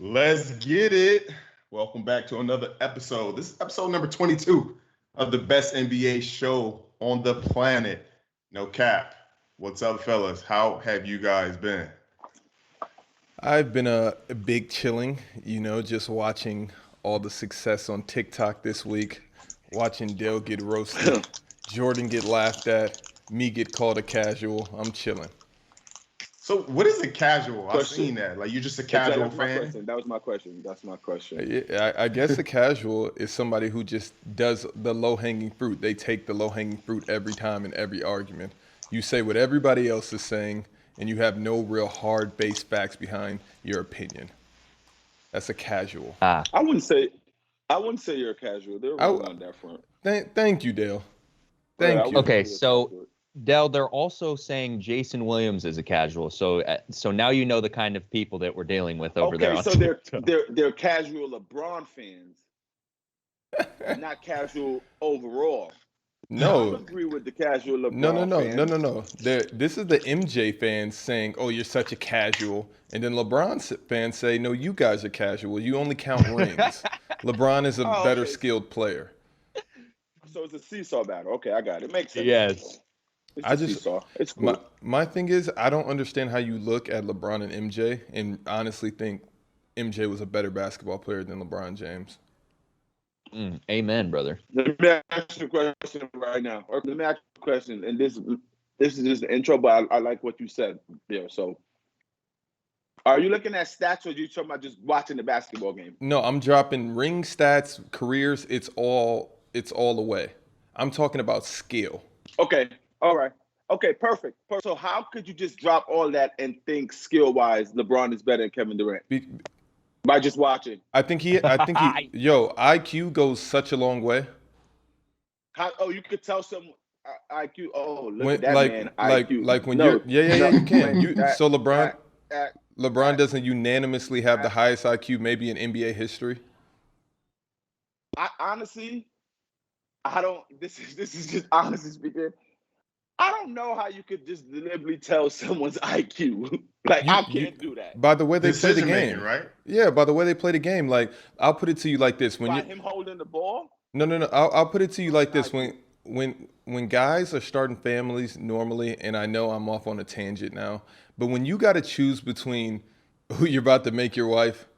Let's get it. Welcome back to another episode. This is episode number 22 of the best NBA show on the planet. No cap. What's up, fellas? How have you guys been? I've been a big chilling, just watching all the success on TikTok this week, watching Dale get roasted, Jordan get laughed at, me get called a casual. I'm chilling. So, what is a casual? I've Question. seen that. Like, you're just a casual fan? That was my question. That's my question. I guess a casual is somebody who just does the low-hanging fruit. They take the low-hanging fruit every time in every argument. You say what everybody else is saying, and you have no real hard-based facts behind your opinion. That's a casual. I wouldn't say you're a casual. They're wrong on that front. Thank you, Dale. Thank you. Okay, so Dell, they're also saying Jayson Williams is a casual. So now you know the kind of people that we're dealing with over there. Okay, so they're casual LeBron fans, not casual overall. No, I agree with the casual LeBron fans. No. This is the MJ fans saying, "Oh, you're such a casual," and then LeBron fans say, "No, you guys are casual. You only count rings. LeBron is a better skilled player." So it's a seesaw battle. Okay, I got it. Makes sense. Yes. It's cool. My thing is, I don't understand how you look at LeBron and MJ and honestly think MJ was a better basketball player than LeBron James. Amen, brother. Let me ask you a question right now. Or let me ask you a question, and this is just the intro, but I like what you said there. So, are you looking at stats, or are you talking about just watching the basketball game? No, I'm dropping ring stats, careers. It's all away. I'm talking about skill. Okay. All right. Okay, perfect. So how could you just drop all that and think skill-wise LeBron is better than Kevin Durant? By just watching. I think he IQ goes such a long way. You could tell some IQ. Oh, look When, at that like, man. like, IQ. like when No, you can. So LeBron that- doesn't unanimously have the highest IQ maybe in NBA history. Honestly, I don't. This is just honestly speaking. I don't know how you could just deliberately tell someone's IQ. I can't do that. By the way they play the game, Decision-making, right? Yeah, by the way they play the game. Like, I'll put it to you like this: By him holding the ball. No. I'll put it to you like this: when guys are starting families normally, and I know I'm off on a tangent now, but when you got to choose between who you're about to make your wife,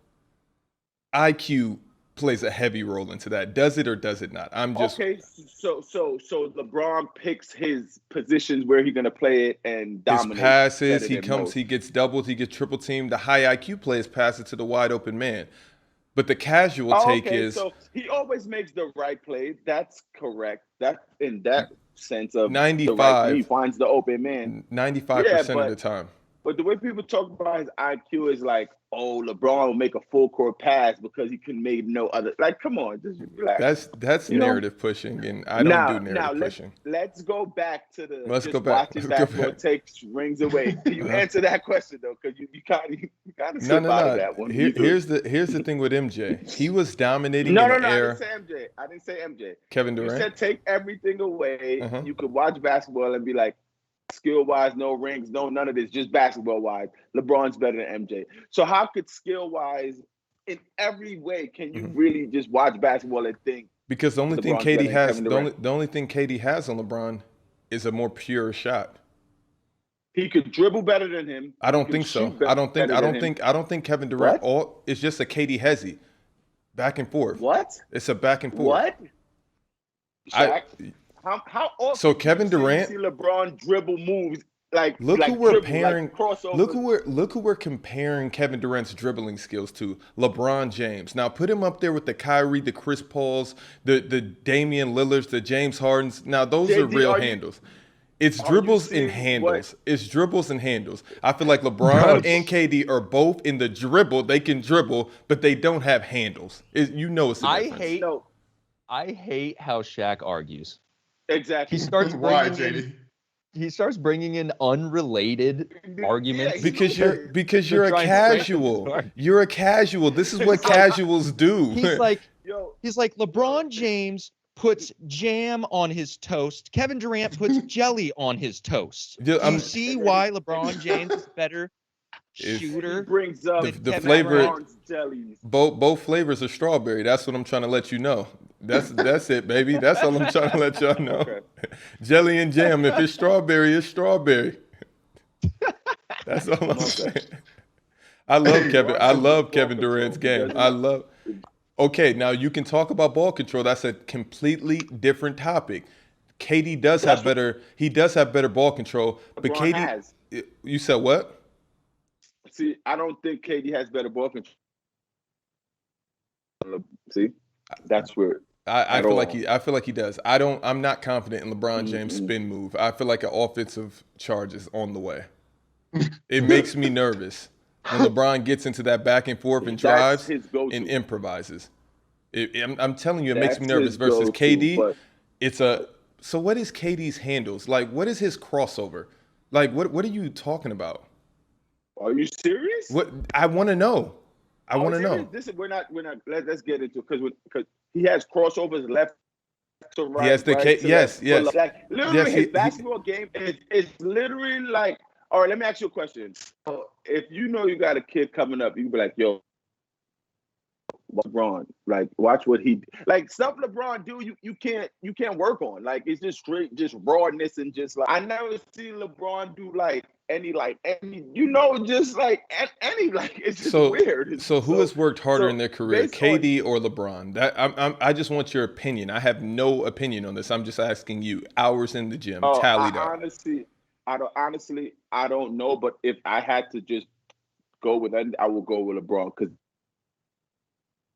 IQ plays a heavy role into that. Does it or does it not? I'm just okay. So LeBron picks his positions where he's gonna play it and dominate. His passes, he gets doubled, he gets triple teamed. The high IQ players pass it to the wide open man. But the casual take is so he always makes the right play. That's correct. That in that sense of 95, he finds the open man 95% of the time. But the way people talk about his IQ is like, oh, LeBron will make a full court pass because he can make no other. Like, come on, just relax. That's narrative pushing, and I don't do narrative pushing. Let's go back to the Let's go back. watching basketball takes rings away. Can you answer that question though? Because you kind of slip out of that one. Here's the thing with MJ. He was dominating No, in the air. I didn't say MJ. Kevin Durant. You said take everything away. You could watch basketball and be like, skill-wise, no rings, no none of this, just basketball-wise. LeBron's better than MJ. So how could skill-wise, in every way, can you really just watch basketball and think? Because the only thing KD has, the only thing KD has on LeBron is a more pure shot. He could dribble better than him. I don't think so. I don't think Kevin Durant. It's just a KD hezzy, back and forth. What? It's a back and forth. What? Shaq? How often so Kevin Durant see LeBron dribble moves look who we're pairing. Crossover. Look who we're comparing Kevin Durant's dribbling skills to. LeBron James. Now put him up there with the Kyrie, the Chris Pauls, the Damian Lillards, the James Hardens. Now those are real handles. It's dribbles and handles. It's dribbles and handles. I feel like LeBron and KD are both in the dribble. They can dribble, but they don't have handles. It's a difference. I hate how Shaq argues. Exactly. He starts bringing in unrelated arguments because you're a casual. You're a casual. This is what casuals do. He's like LeBron James puts jam on his toast. Kevin Durant puts jelly on his toast. Do you see why LeBron James is better shooter. Brings up the flavor. Barnes jellies. Both flavors are strawberry. That's what I'm trying to let you know. That's it, baby. That's all I'm trying to let y'all know. Okay. Jelly and jam. If it's strawberry, it's strawberry. That's all I'm saying. I love Kevin Durant's game. Okay, now you can talk about ball control. That's a completely different topic. KD does have better. He does have better ball control, but LeBron KD has. You said what? See, I don't think KD has better ball control. See, that's where I feel like he does. I'm not confident in LeBron James' spin move. I feel like an offensive charge is on the way. It makes me nervous when LeBron gets into that back and forth and drives and improvises. I'm telling you, it makes me nervous. Versus KD, So what is KD's handles? Like, what is his crossover? Like, what are you talking about? Are you serious? What I want to know. I want to know. This is we're not. Let's get into because he has crossovers left to right. He has the yes. Like literally, his basketball game is literally like. All right, let me ask you a question. If you know you got a kid coming up, you can be like, "Yo, LeBron, like watch what he like stuff LeBron do. You can't work on like it's just straight just rawness and just like I never seen LeBron do like any just like any like it's just weird. So who has worked harder in their career, KD or LeBron? That I just want your opinion. I have no opinion on this. I'm just asking you. Hours in the gym, tallied up. Honestly, I don't know. But if I had to just go with that, I will go with LeBron because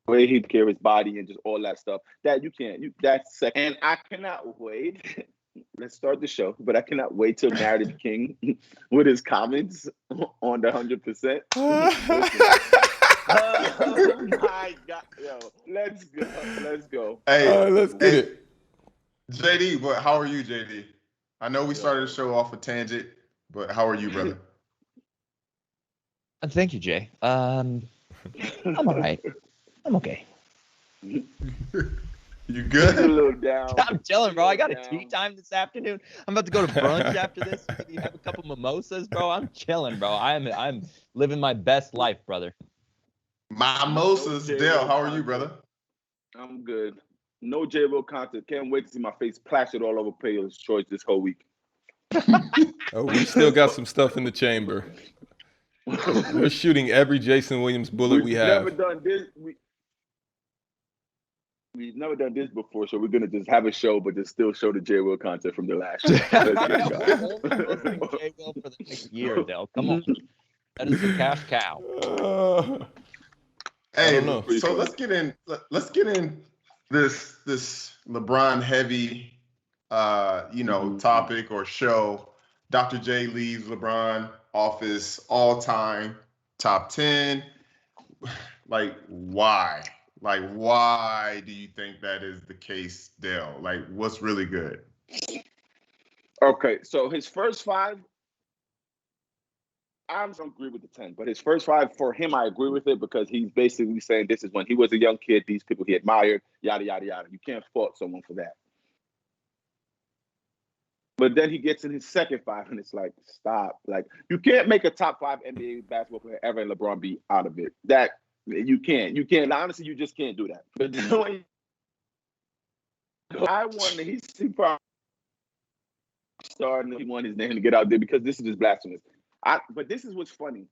the way he carries his body and just all that stuff that that's second. And I cannot wait. Let's start the show, but I cannot wait till Narrative King with his comments on the 100%. Oh my God, yo, let's go. Hey, let's get it. JD, but how are you, JD? I know we started the show off a tangent, but how are you, brother? Thank you, Jay. I'm all right. I'm okay. You good? A little down. I'm chilling, bro. I got a tea time this afternoon. I'm about to go to brunch after this. Maybe have a couple mimosas, bro. I'm chilling, bro. I'm living my best life, brother. Mimosas, Dale. How are you, brother? I'm good. No J-Will content. Can't wait to see my face plastered all over Payless Choice this whole week. We still got some stuff in the chamber. We're shooting every Jayson Williams bullet we have. Never done this. We've never done this before, so we're gonna just have a show, but just still show the J-Will content from the last show. J-Will for the next year, Dale. Come on, that is the cash cow. Hey, so let's get in this LeBron heavy, topic or show. Dr. J leaves LeBron office all time top 10. Like, why? Like, why do you think that is the case, Dale? Like, what's really good? Okay, so his first 5, I don't agree with the 10, but his first 5 for him, I agree with it because he's basically saying this is when he was a young kid, these people he admired, yada, yada, yada. You can't fault someone for that. But then he gets in his second 5, and it's like, stop. Like, you can't make a top 5 NBA basketball player ever and LeBron be out of it. That you can't. Honestly, you just can't do that. But then when I wonder, he probably starting. He wanted his name to get out there because this is just blasphemous. But this is what's funny.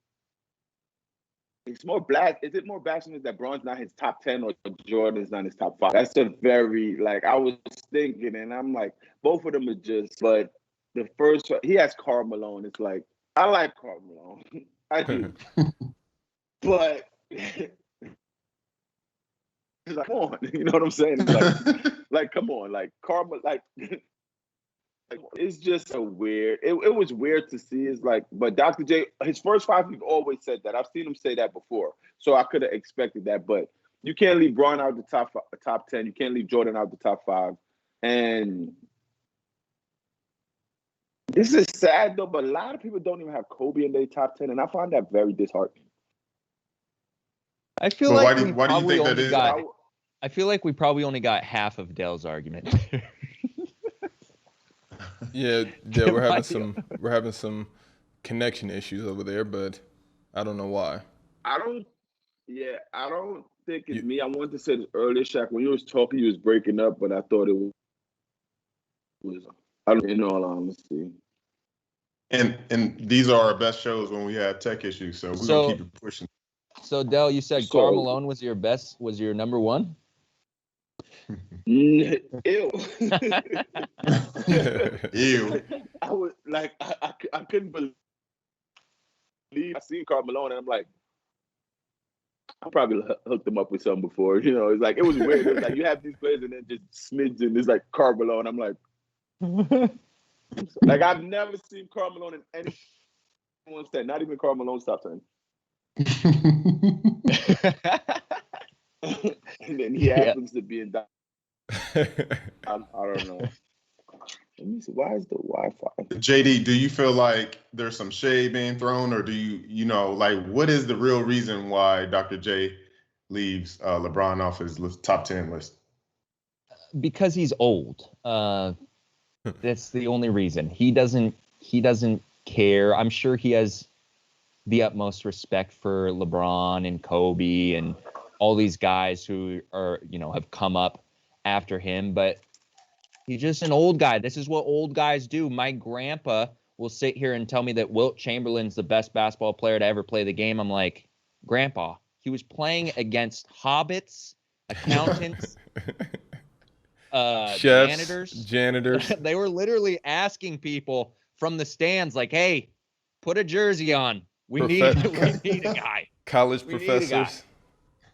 It's more Is it more blasphemous that Bron's not his top 10 or Jordan's not his top 5? That's a very I was thinking, and I'm like, both of them are just. But the first he has Karl Malone. It's like I like Karl Malone, I do, but. It's like, come on, you know what I'm saying? It's like, come on, like karma, it's just a weird. It was weird to see. It's like, but Dr. J, his first 5, he's always said that. I've seen him say that before, so I could have expected that. But you can't leave Bron out the top 10. You can't leave Jordan out the top 5. And this is sad though. But a lot of people don't even have Kobe in their top 10, and I find that very disheartening. I feel like why do you think that is? I feel like we probably only got half of Dale's argument. Yeah, we're having some connection issues over there, but I don't know why. I don't think it's me. I wanted to say this earlier, Shaq. When you was talking, you was breaking up, but I thought it was in all honesty. And these are our best shows when we have tech issues, so we're gonna keep it pushing. So Dell, you said Karl Malone was your number one? Ew. Ew. I was like, I couldn't believe I seen Karl Malone, and I'm like, I probably hooked him up with something before. You know, it's like it was weird. It was like you have these players and then just smidge and it's like Karl Malone. I'm like, like I've never seen Karl Malone in anyone's 10, not even Karl Malone's top 10. And then he happens to be in. I don't know. Let me see. Why is the Wi-Fi? JD, do you feel like there's some shade being thrown, or do you know, like, what is the real reason why Dr. J leaves LeBron off his top 10 list? Because he's old. That's the only reason. He doesn't care. I'm sure he has the utmost respect for LeBron and Kobe and all these guys who are, have come up after him, but he's just an old guy. This is what old guys do. My grandpa will sit here and tell me that Wilt Chamberlain's the best basketball player to ever play the game. I'm like, Grandpa, he was playing against hobbits, accountants, chefs, janitors. They were literally asking people from the stands, like, hey, put a jersey on. We need a guy. College professors.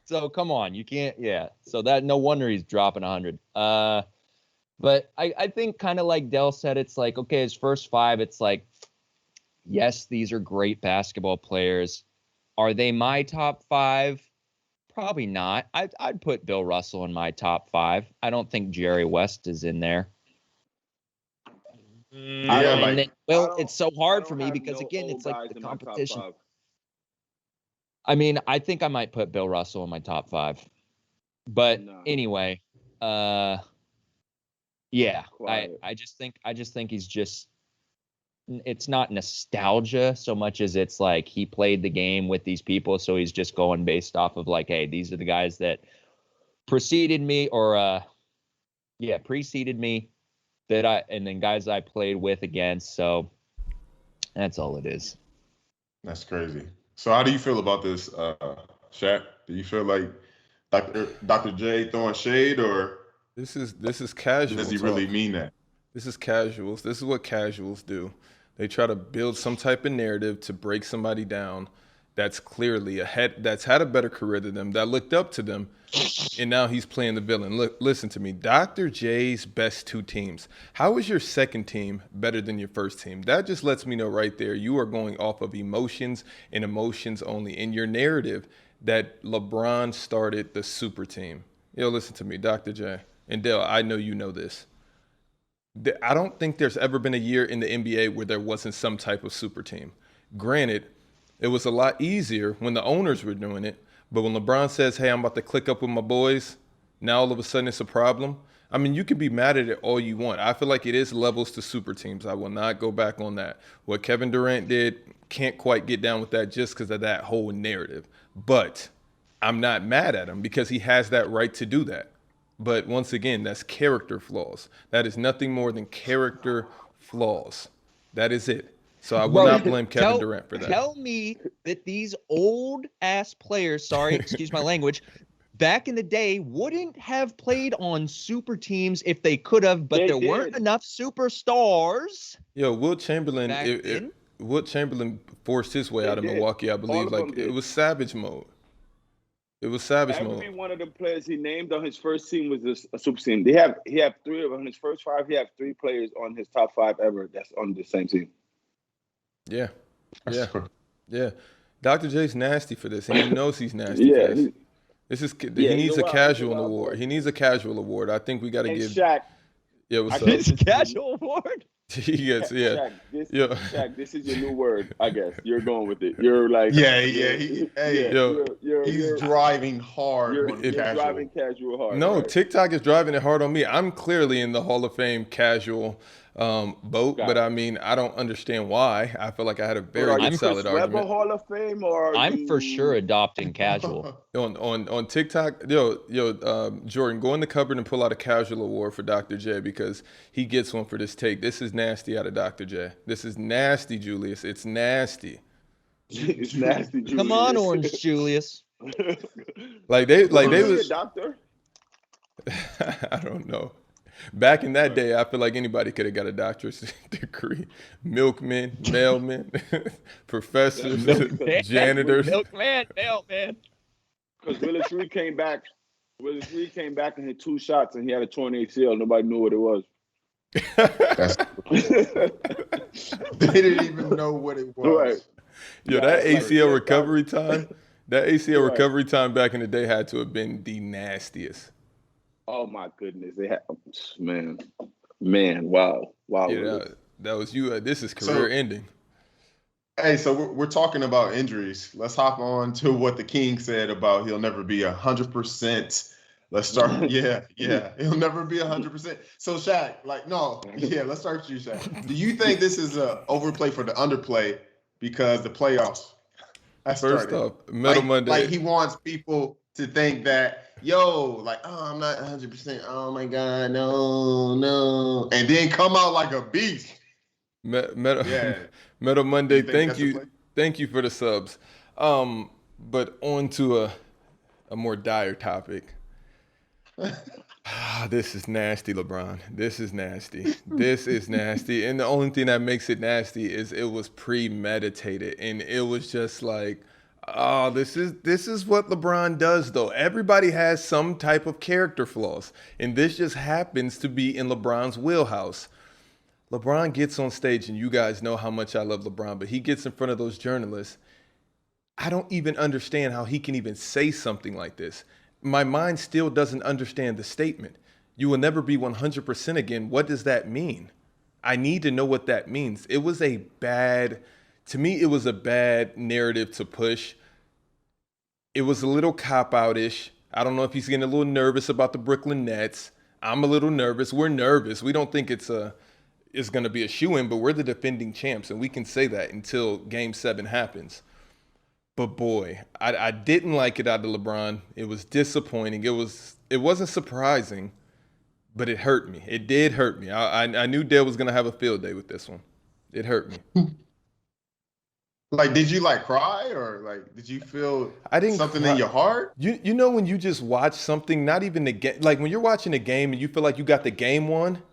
So come on, you can't. Yeah. So that no wonder he's dropping 100. But I think kind of like Dell said, it's like, okay, his first five, it's like, yes, these are great basketball players. Are they my top five? Probably not. I'd put Bill Russell in my top five. I don't think Jerry West is in there. It's so hard for me because, again, it's like the competition. I mean, I think I might put Bill Russell in my top five. But anyway, yeah, I just think he's just, it's not nostalgia so much as it's like he played the game with these people, so he's just going based off of like, hey, these are the guys that preceded me and then guys I played with against. So that's all it is. That's crazy. So how do you feel about this, Shaq? Do you feel like Dr. J throwing shade, or this is casual? Does he really mean that? This is casuals. This is what casuals do. They try to build some type of narrative to break somebody down that's clearly that's had a better career than them, that looked up to them, and now he's playing the villain. Look, listen to me. Dr. J's best two teams. How is your second team better than your first team? That just lets me know right there you are going off of emotions and emotions only. In your narrative that LeBron started the super team. Listen to me, Dr. J. And Dale, I know you know this. I don't think there's ever been a year in the NBA where there wasn't some type of super team. Granted, it was a lot easier when the owners were doing it, but when LeBron says, hey, I'm about to click up with my boys, now all of a sudden it's a problem. I mean, you can be mad at it all you want. I feel like it is levels to super teams. I will not go back on that. What Kevin Durant did, can't quite get down with that just because of that whole narrative. But I'm not mad at him because he has that right to do that. But once again, that's character flaws. That is nothing more than character flaws. That is it. So I will not blame Kevin Durant for that. Tell me that these old-ass players, sorry, excuse my language, back in the day wouldn't have played on super teams if they could have, but there weren't enough superstars. Wilt Chamberlain, Wilt Chamberlain forced his way out of Milwaukee, I believe. Like, it was savage mode. It was savage mode. Every one of the players he named on his first team was a super team. He have three of them. On his first five, he have three players on his top five ever that's on the same team. Yeah. Dr. J's nasty for this, and he knows he's nasty for this. He needs a casual award. He needs a casual award. I think we got to give Shaq. Yeah, what's up? Casual award. He gets Shaq, this is your new word, I guess. You're going with it. You're like he's driving hard. You're driving casual hard. No, right? TikTok is driving it hard on me. I'm clearly in the Hall of Fame casual Both, but I mean, I don't understand why. I feel like I had a very good solid argument. Hall of Fame, or I'm for sure adopting casual. on TikTok, Jordan, go in the cupboard and pull out a casual award for Dr. J, because he gets one for this take. This is nasty out of Dr. J. This is nasty, Julius. It's nasty. It's nasty, Julius. Come on, Orange Julius. They was a doctor. I don't know. Back in that day, I feel like anybody could have got a doctorate degree. Milkmen, mailmen, professors, janitors. Milkman, mailman. Because Willis Reed came back. Willis Reed came back and hit 2 shots, and he had a torn ACL. Nobody knew what it was. They didn't even know what it was. Right. Yo, that ACL recovery time. That ACL recovery time back in the day had to have been the nastiest. Oh my goodness! They had, man, wow. Yeah, that was you. This is career ending. Hey, so we're talking about injuries. Let's hop on to what the King said about he'll never be 100%. Let's start. Yeah, he'll never be 100%. So Shaq, let's start with you, Shaq. Do you think this is a overplay for the underplay because the playoffs? First off, Metal Monday. Like he wants people to think that. I'm not 100%. Oh my God, no. And then come out like a beast. Metal Monday, thank you for the subs. But on to a more dire topic. This is nasty, LeBron. This is nasty. This is nasty. And the only thing that makes it nasty is it was premeditated. And it was just like, oh, this is what LeBron does, though. Everybody has some type of character flaws, and this just happens to be in LeBron's wheelhouse. LeBron gets on stage, and you guys know how much I love LeBron, but he gets in front of those journalists. I don't even understand how he can even say something like this. My mind still doesn't understand the statement. You will never be 100% again. What does that mean? I need to know what that means. To me, it was a bad narrative to push. It was a little cop-out-ish. I don't know if he's getting a little nervous about the Brooklyn Nets. I'm a little nervous. We're nervous. We don't think it's going to be a shoo-in, but we're the defending champs, and we can say that until Game 7 happens. But boy, I didn't like it out of LeBron. It was disappointing. It wasn't surprising, but it hurt me. It did hurt me. I knew Dale was going to have a field day with this one. It hurt me. Did you cry, or did you feel something cry. In your heart? You know when you just watch something, not even the game, like when you're watching a game and you feel like you got the game won,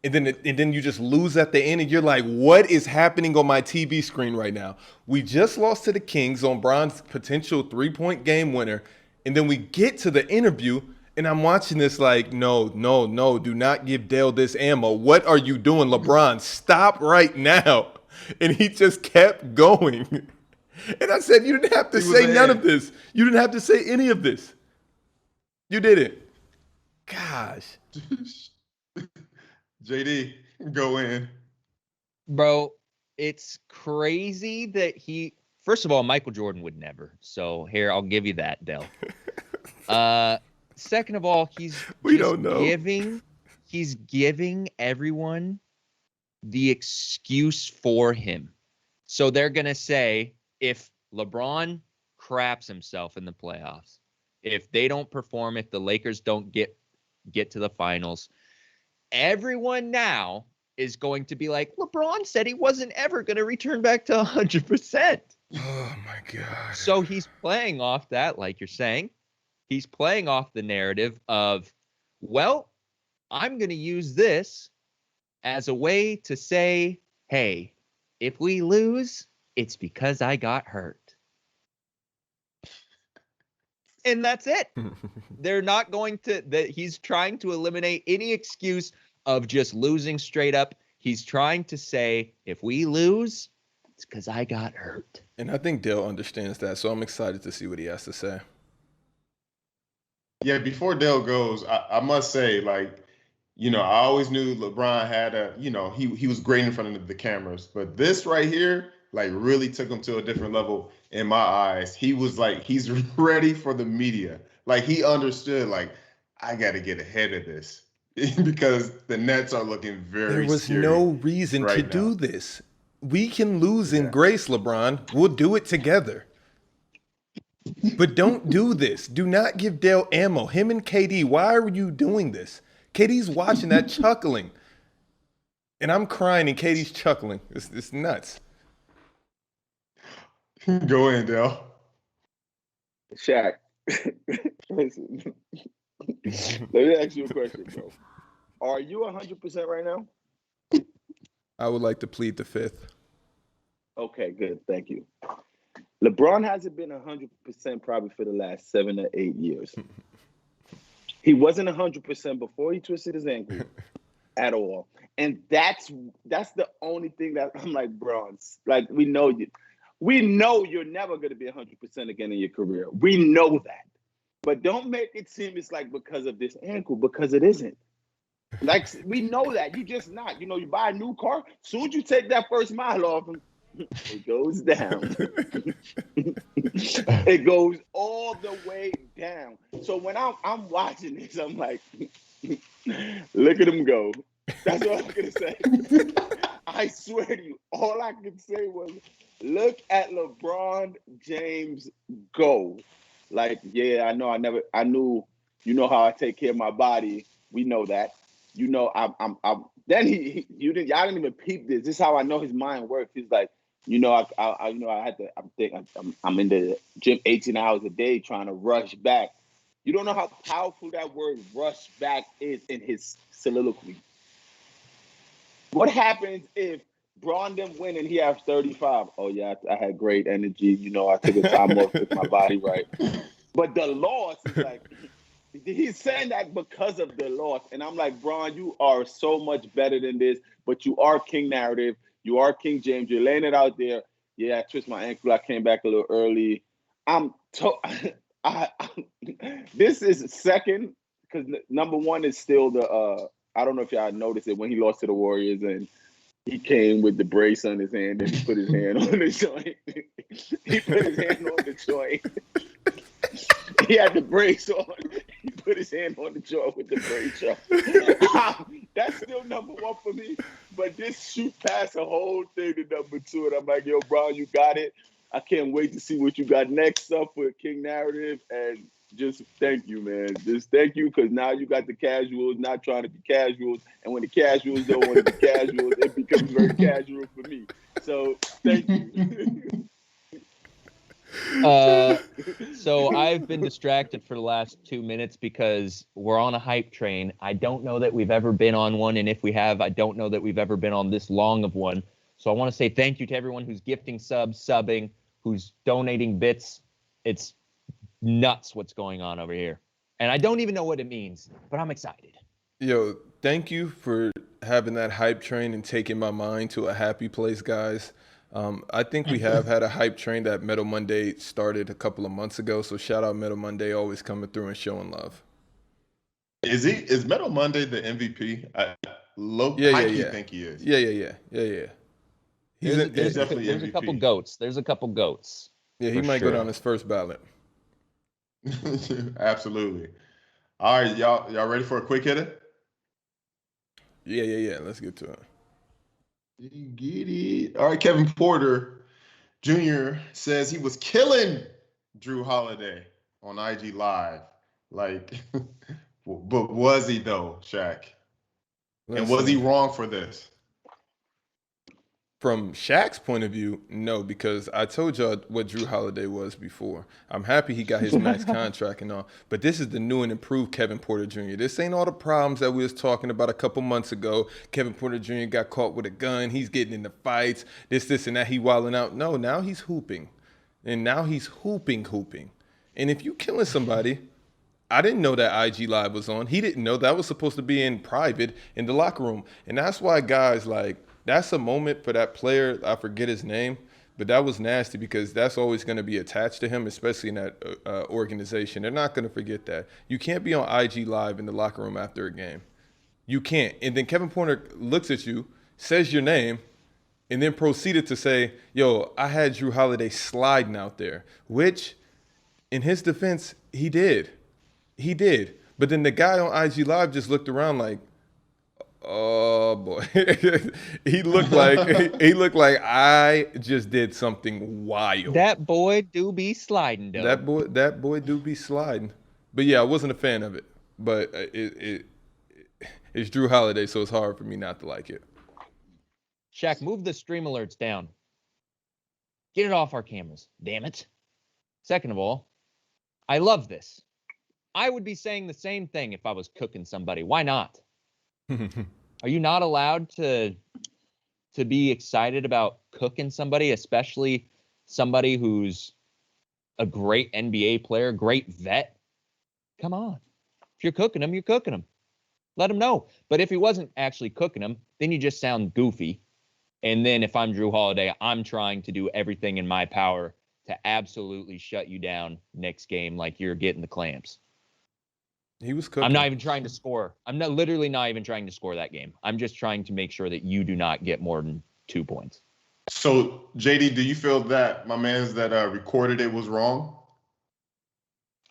and then you just lose at the end, and you're like, what is happening on my TV screen right now? We just lost to the Kings on Bron's potential 3-point game winner, and then we get to the interview, and I'm watching this like, no, do not give Dale this ammo. What are you doing, LeBron? Stop right now. And he just kept going. And I said, you didn't have to say none of this. You didn't have to say any of this. You didn't. Gosh. JD, go in. Bro, it's crazy that first of all, Michael Jordan would never. So here, I'll give you that, Dell. Second of all, he's giving everyone the excuse for him. So they're going to say, if LeBron craps himself in the playoffs, if they don't perform, if the Lakers don't get to the finals, everyone now is going to be like, LeBron said he wasn't ever going to return back to 100%. Oh my God. So he's playing off that, like you're saying. He's playing off the narrative of, well, I'm going to use this as a way to say, hey, if we lose, it's because I got hurt. And that's it. They're not going to, he's trying to eliminate any excuse of just losing straight up. He's trying to say, if we lose, it's because I got hurt. And I think Dale understands that, so I'm excited to see what he has to say. Yeah, before Dale goes, I must say, I always knew LeBron had he was great in front of the cameras. But this right here, really took him to a different level in my eyes. He was he's ready for the media. He understood, I got to get ahead of this. because the Nets are looking very There was scary no reason to right do now. this. We can lose in grace, LeBron. We'll do it together. But don't do this. Do not give Dale ammo. Him and KD, why are you doing this? KD's watching that chuckling. And I'm crying and KD's chuckling. It's nuts. Go in, Dale. Shaq, listen. Let me ask you a question, bro. Are you 100% right now? I would like to plead the fifth. Okay, good. Thank you. LeBron hasn't been 100% probably for the last 7 or 8 years. He wasn't 100% before he twisted his ankle at all. And that's the only thing that I'm like, bro, like we know you're never going to be 100% again in your career. We know that. But don't make it seem it's like because of this ankle, because it isn't. Like, we know that. You're just not. You buy a new car, soon as you take that first mile off, it goes down. It goes all the way down. So when I'm watching this, I'm like, look at him go. That's what I'm going to say. I swear to you, all I could say was, look at LeBron James go. Like, yeah, I knew, how I take care of my body. We know that. I'm then y'all didn't even peep this. This is how I know his mind works. He's like, I'm in the gym 18 hours a day trying to rush back. You don't know how powerful that word rush back is in his soliloquy. What happens if Braun didn't win and he has 35? Oh, yeah, I had great energy. I took a time off with my body right. But the loss is like, he's saying that because of the loss. And I'm like, Braun, you are so much better than this, but you are King Narrative. You are King James. You're laying it out there. Yeah, I twisted my ankle. I came back a little early. This is second because number one is still the I don't know if y'all noticed it when he lost to the Warriors and he came with the brace on his hand and he put his hand on the joint. He put his hand on the joint. He had the brace on. He put his hand on the joint with the brace on. That's still number one for me. But this shoot past the whole thing to number two. And I'm like, yo, Brown, you got it. I can't wait to see what you got next up with King Narrative. And just thank you, man. Just thank you, because now you got the casuals not trying to be casuals. And when the casuals don't want to be casuals, it becomes very casual for me. So thank you. So I've been distracted for the last 2 minutes because we're on a hype train. I don't know that we've ever been on one. And if we have, I don't know that we've ever been on this long of one. So I want to say thank you to everyone who's gifting subs, subbing, who's donating bits. It's nuts what's going on over here. And I don't even know what it means, but I'm excited. Yo, thank you for having that hype train and taking my mind to a happy place, guys. I think we have had a hype train that Metal Monday started a couple of months ago. So shout out Metal Monday, always coming through and showing love. Is Metal Monday the MVP? I think he is. Yeah. There's definitely a MVP. couple goats. There's a couple goats. Yeah, he might go down his first ballot. Absolutely. All right, y'all ready for a quick hitter? Yeah. Let's get to it. Get it. All right, Kevin Porter Jr. says he was killing Drew Holiday on IG Live. Like, but was he though, Shaq? And was he wrong for this? From Shaq's point of view, no, because I told y'all what Drew Holiday was before. I'm happy he got his max contract and all, but this is the new and improved Kevin Porter Jr. This ain't all the problems that we was talking about a couple months ago. Kevin Porter Jr. got caught with a gun. He's getting into fights, this, and that. He wilding out. No, now he's hooping. And now he's hooping. And if you killing somebody, I didn't know that IG Live was on. He didn't know that was supposed to be in private in the locker room. And that's why guys like, that's a moment for that player. I forget his name, but that was nasty because that's always going to be attached to him, especially in that organization. They're not going to forget that. You can't be on IG Live in the locker room after a game. You can't. And then Kevin Porter looks at you, says your name, and then proceeded to say, yo, I had Drew Holiday sliding out there, which in his defense, he did. But then the guy on IG Live just looked around like, Oh boy, he looked like I just did something wild. That boy do be sliding, though. That boy do be sliding. But yeah, I wasn't a fan of it. But it's Drew Holiday, so it's hard for me not to like it. Shaq, move the stream alerts down. Get it off our cameras, damn it. Second of all, I love this. I would be saying the same thing if I was cooking somebody. Why not? Are you not allowed to be excited about cooking somebody, especially somebody who's a great NBA player, great vet? Come on. If you're cooking them, you're cooking them. Let them know. But if he wasn't actually cooking them, then you just sound goofy. And then if I'm Drew Holiday, I'm trying to do everything in my power to absolutely shut you down next game like you're getting the clamps. He was cooking. I'm not even trying to score. I'm literally not even trying to score that game. I'm just trying to make sure that you do not get more than 2 points. So, JD, do you feel that my man's that recorded it was wrong?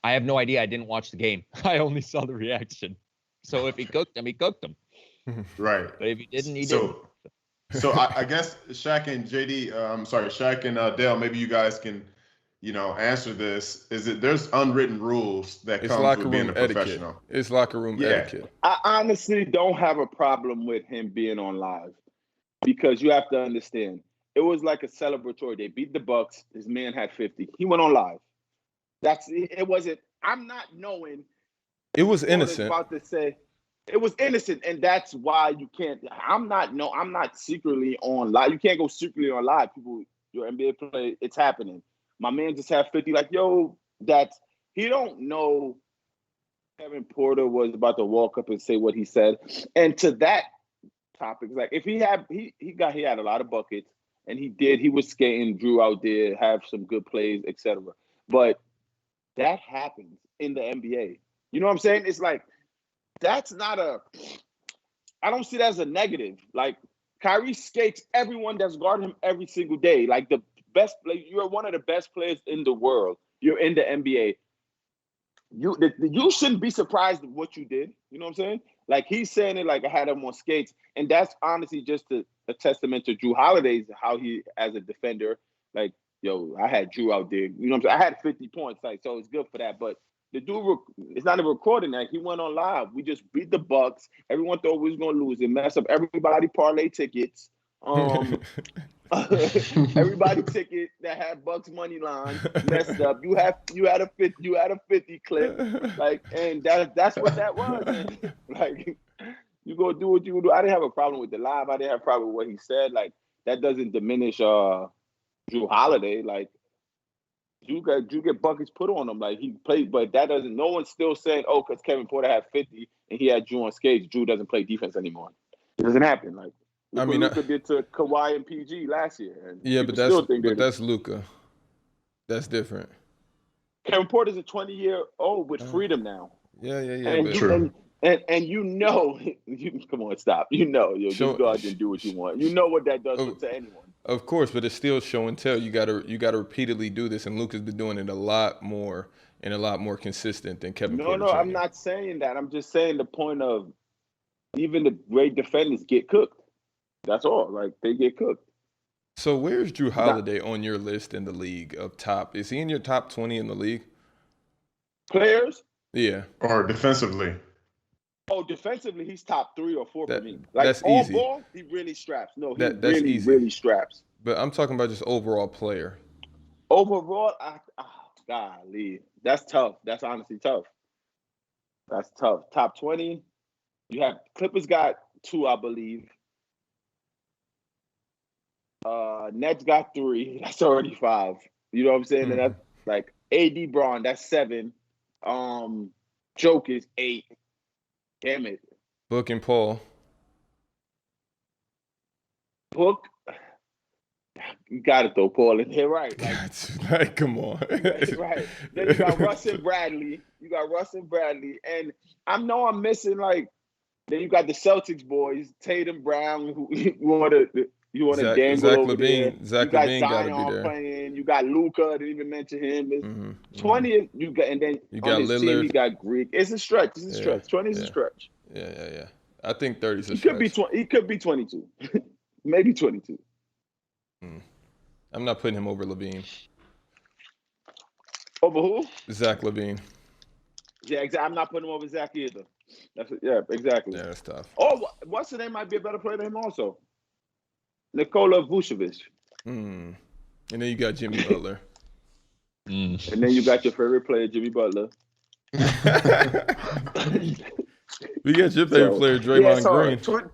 I have no idea. I didn't watch the game. I only saw the reaction. So if he cooked him, he cooked him. Right. But if he didn't, he didn't. So I guess Shaq and JD, Shaq and Dale, maybe you guys can, answer this. There's unwritten rules that comes with being a professional. It's locker room etiquette. I honestly don't have a problem with him being on live because you have to understand. It was like a celebratory. They beat the Bucks. His man had 50. He went on live. It wasn't. I'm not knowing. It was innocent. About to say it was innocent, and that's why you can't. I'm not secretly on live. You can't go secretly on live. People, your NBA play, it's happening. My man just had 50. Like, yo, he don't know. Kevin Porter was about to walk up and say what he said, and to that topic, like if he had a lot of buckets, and he was skating Drew out there, have some good plays, etc. But that happens in the NBA. You know what I'm saying? It's like, that's not I don't see that as a negative. Like, Kyrie skates everyone that's guarding him every single day. Like, the best player, you're one of the best players in the world. You're in the NBA. You shouldn't be surprised at what you did. You know what I'm saying? Like, he's saying it like I had him on skates. And that's honestly just a testament to Drew Holiday's, how he, as a defender, like, yo, I had Drew out there. You know what I'm saying? I had 50 points. Like, so it's good for that. But the dude, it's not a recording that. He went on live. We just beat the Bucks. Everyone thought we was going to lose. It messed up everybody parlay tickets. Everybody ticket that had Bucks money line messed up. You had a 50 clip. Like, and that's what that was. Man. Like, you go do what you do. I didn't have a problem with the live. I didn't have a problem with what he said. Like, that doesn't diminish Drew Holiday. Like, Drew get buckets put on him. Like, he played, but that doesn't. No one's still saying, oh, because Kevin Porter had 50 and he had Drew on skates, Drew doesn't play defense anymore. It doesn't happen. Like, Luka did to Kawhi and PG last year. And yeah, but that's Luka. That's different. Kevin Porter's a 20-year-old with freedom now. Yeah. And true. And come on, stop. You go out and do what you want. You know what that does to anyone. Of course, but it's still show and tell. You gotta repeatedly do this, and Luka's been doing it a lot more and a lot more consistent than Kevin Porter. No, I'm not saying that. I'm just saying the point of even the great defenders get cooked. That's all. Like, they get cooked. So where's Drew Holiday on your list in the league up top? Is he in your top 20 in the league? Players? Yeah. Or defensively? Oh, defensively, he's top 3 or 4 for me. Like, that's all easy. Ball, he really straps. No, he that's really, easy. really straps. But I'm talking about just overall player. Overall, golly, that's tough. That's honestly tough. That's tough. Top 20, you have Clippers got 2, I believe. Nets got 3. That's already 5. You know what I'm saying? Mm-hmm. And that's like AD Braun, that's 7. Joke is 8. Damn it. Book and Paul. Book. You got to throw Paul in here, right? Like, come on. Right. Then you got Russ and Bradley. And I know I'm missing, like, then you got the Celtics boys, Tatum, Brown, who you want to dangle over there. Zach LaVine got to be there. Playing. You got Luka. Didn't even mention him. Mm-hmm. 20. You got, and then you on got his Lillard. team, you got Greek. It's a stretch. 20 is a stretch. Yeah. I think 30 is a He stretch. could be 20. He could be 22, maybe 22. I'm not putting him over LaVine. Over who? Zach LaVine. Yeah, exactly. I'm not putting him over Zach either. Yeah, exactly. Yeah, that's tough. Oh, what's the name? Might be a better player than him also. Nikola Vucevic. And then you got Jimmy Butler. And then you got your favorite player, Jimmy Butler. We got your favorite player, Draymond Green.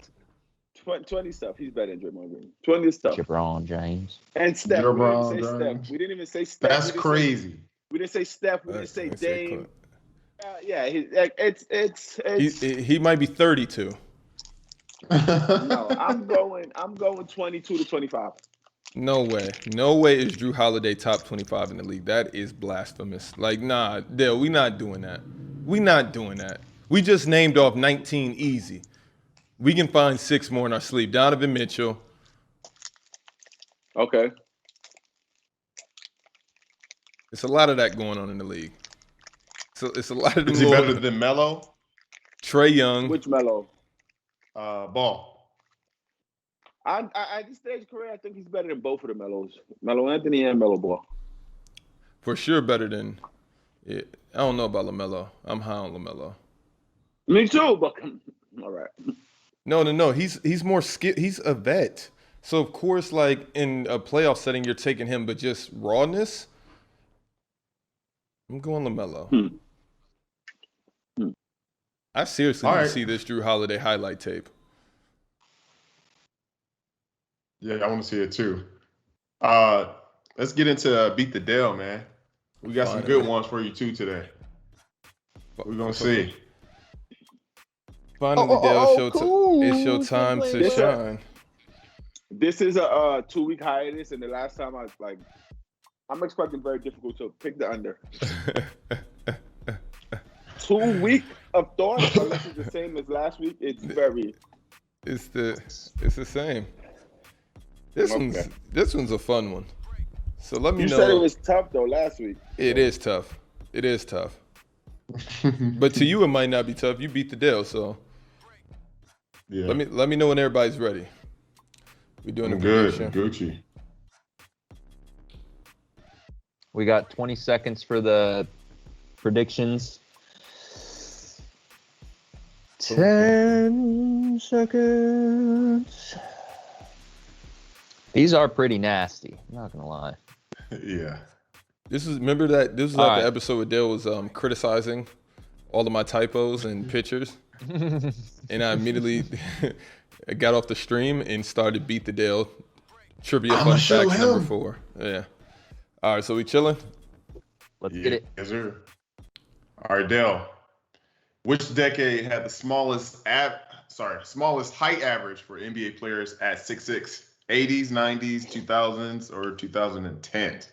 20 stuff. He's better than Draymond Green. 20 stuff. LeBron James. And Steph. We didn't even say Steph. That's crazy. We didn't say Steph. We didn't say Dame. Yeah, he might be 32. No, I'm going 22 to 25. No way is Drew Holiday top 25 in the league. That is blasphemous. Like, nah, Dale, we not doing that. We just named off 19 easy. We can find 6 more in our sleep. Donovan Mitchell. Okay. It's a lot of that going on in the league. So it's a lot of them. Is he better than Melo? Trae Young. Which Melo? Ball. At this stage of career, I think he's better than both of the Melos. Melo Anthony and Melo Ball. For sure better than I don't know about LaMelo. I'm high on LaMelo. Me too, but all right. No. He's more skilled. He's a vet. So of course, like in a playoff setting, you're taking him, but just rawness. I'm going LaMelo. I seriously want to see this Drew Holiday highlight tape. Yeah, I want to see it too. Let's get into Beat the Dale, man. We got some good ones for you too today. We're gonna see. Finally, Dale, it's your time to shine. This is a 2-week hiatus, and the last time I'm expecting very difficult to pick the under. 2 weeks of thought, unless it's the same as last week. It's the same. This one's a fun one. So let me know. You said it was tough though last week. It is tough. But to you, it might not be tough. You beat the Dale, so yeah. Let me know when everybody's ready. We doing a prediction. Gucci. We got 20 seconds for the predictions. 10 seconds. These are pretty nasty. I'm not gonna lie. Yeah. This was the episode where Dale was criticizing all of my typos and pictures. And I immediately got off the stream and started Beat the Dale trivia fun facts number 4. Yeah. All right, so we chilling? Let's get it. Yes, sir. All right, Dale. Which decade had the smallest height average for NBA players at 6'6"? 80s, 90s, 2000s, or 2010s?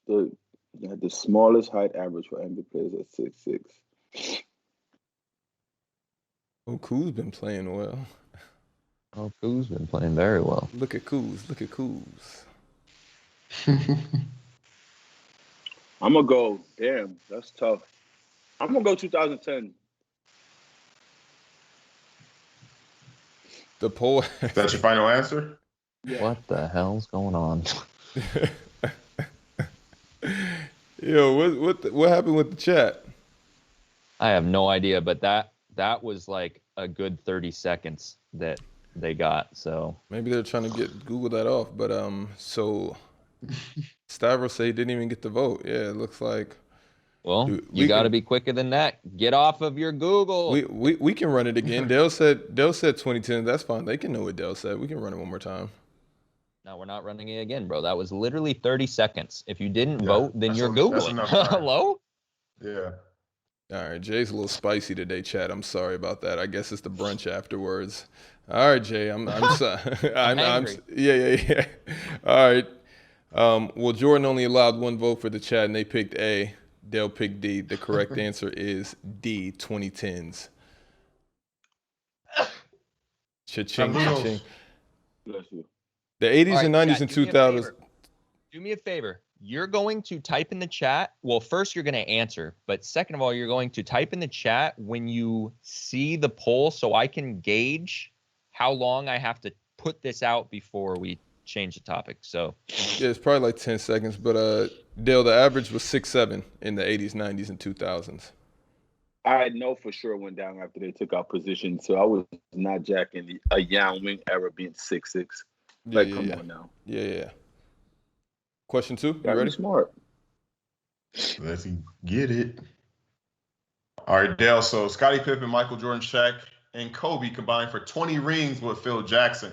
The smallest height average for NBA players at 6'6". Oh, Kuz's been playing well. Oh, Kuz's been playing very well. Look at Kuz. I'm gonna go. Damn, that's tough. I'm gonna go 2010. The poll. That's your final answer? Yeah. What the hell's going on? Yo, what happened with the chat? I have no idea, but that was like a good 30 seconds that they got. So maybe they're trying to get Google that off. But so Stavros said he didn't even get the vote. Yeah, it looks like. Well, you got to be quicker than that. Get off of your Google. We can run it again. Dale said 2010. That's fine. They can know what Dale said. We can run it one more time. No, we're not running it again, bro. That was literally 30 seconds. If you didn't vote, then you're Googling. Hello? Yeah. All right, Jay's a little spicy today, chat. I'm sorry about that. I guess it's the brunch afterwards. All right, Jay. I'm sorry. I'm yeah. All right. Well, Jordan only allowed one vote for the chat, and they picked A. Dale picked D. The correct answer is D, 2010s. Cha-ching, cha-ching. Bless you. The 80s and 90s and 2000s. Do me a favor. you're going to type in the chat. Well, first you're going to answer, but second of all, you're going to type in the chat when you see the poll so I can gauge how long I have to put this out before we change the topic. So yeah, it's probably like 10 seconds, but Dale, the average was 6'7" in the 80s, 90s, and 2000s. I know for sure went down after they took out position, so I was not jacking a Yao Ming era being 6'6". Like, come on now. Yeah. Question 2, you Gotta ready? be smart. Let's get it. All right, Dale. So Scottie Pippen, Michael Jordan, Shaq, and Kobe combined for 20 rings with Phil Jackson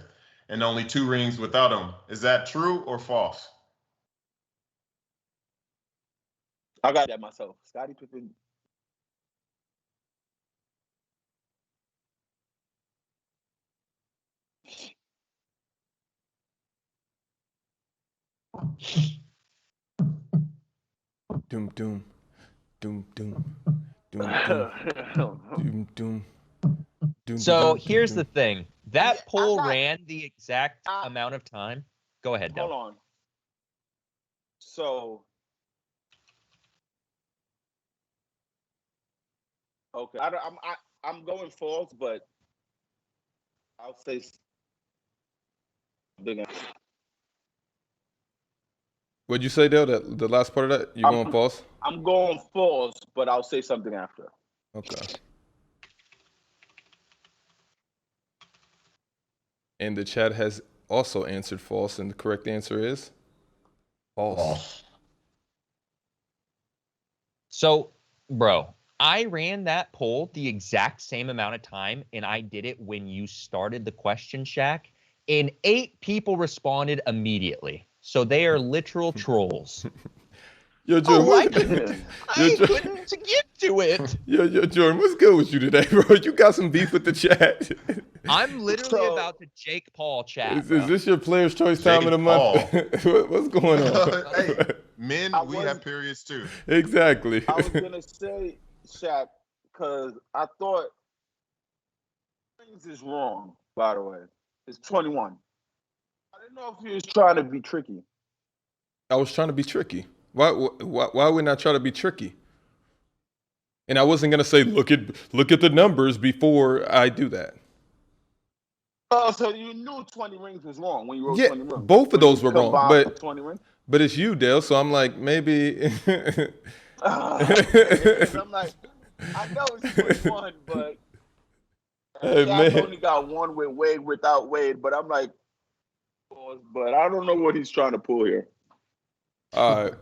and only 2 rings without him. Is that true or false? I got that myself. Scottie Pippen. Doom, doom, doom, doom, doom, doom, doom, doom. So here's the thing. That poll ran the exact amount of time. Go ahead, Dale. Hold on. So, okay, I'm going false, but I'll say something. What'd you say, Dale? That the last part of that? You're going false? I'm going false, but I'll say something after. Okay. And the chat has also answered false, and the correct answer is false. So, bro, I ran that poll the exact same amount of time, and I did it when you started the question, Shaq, and 8 people responded immediately. So they are literal trolls. Yo, Jordan, I couldn't get to it. Yo, Jordan, what's good with you today, bro? You got some beef with the chat. I'm literally about to Jake Paul chat. Is this your player's choice time of the month? What's going on? Hey, men, we have periods too. Exactly. I was going to say, Shaq, because I thought things is wrong, by the way. It's 21. I didn't know if he was trying to be tricky. I was trying to be tricky. Why wouldn't I try to be tricky? And I wasn't gonna say look at the numbers before I do that. Oh, so you knew 20 rings was wrong when you wrote 20 rings. Both of those were wrong, but 20 rings? But it's you, Dale. So I'm like maybe. I'm like, I know it's 21, but hey, I only got one with Wade without Wade. But I'm like, but I don't know what he's trying to pull here. All right.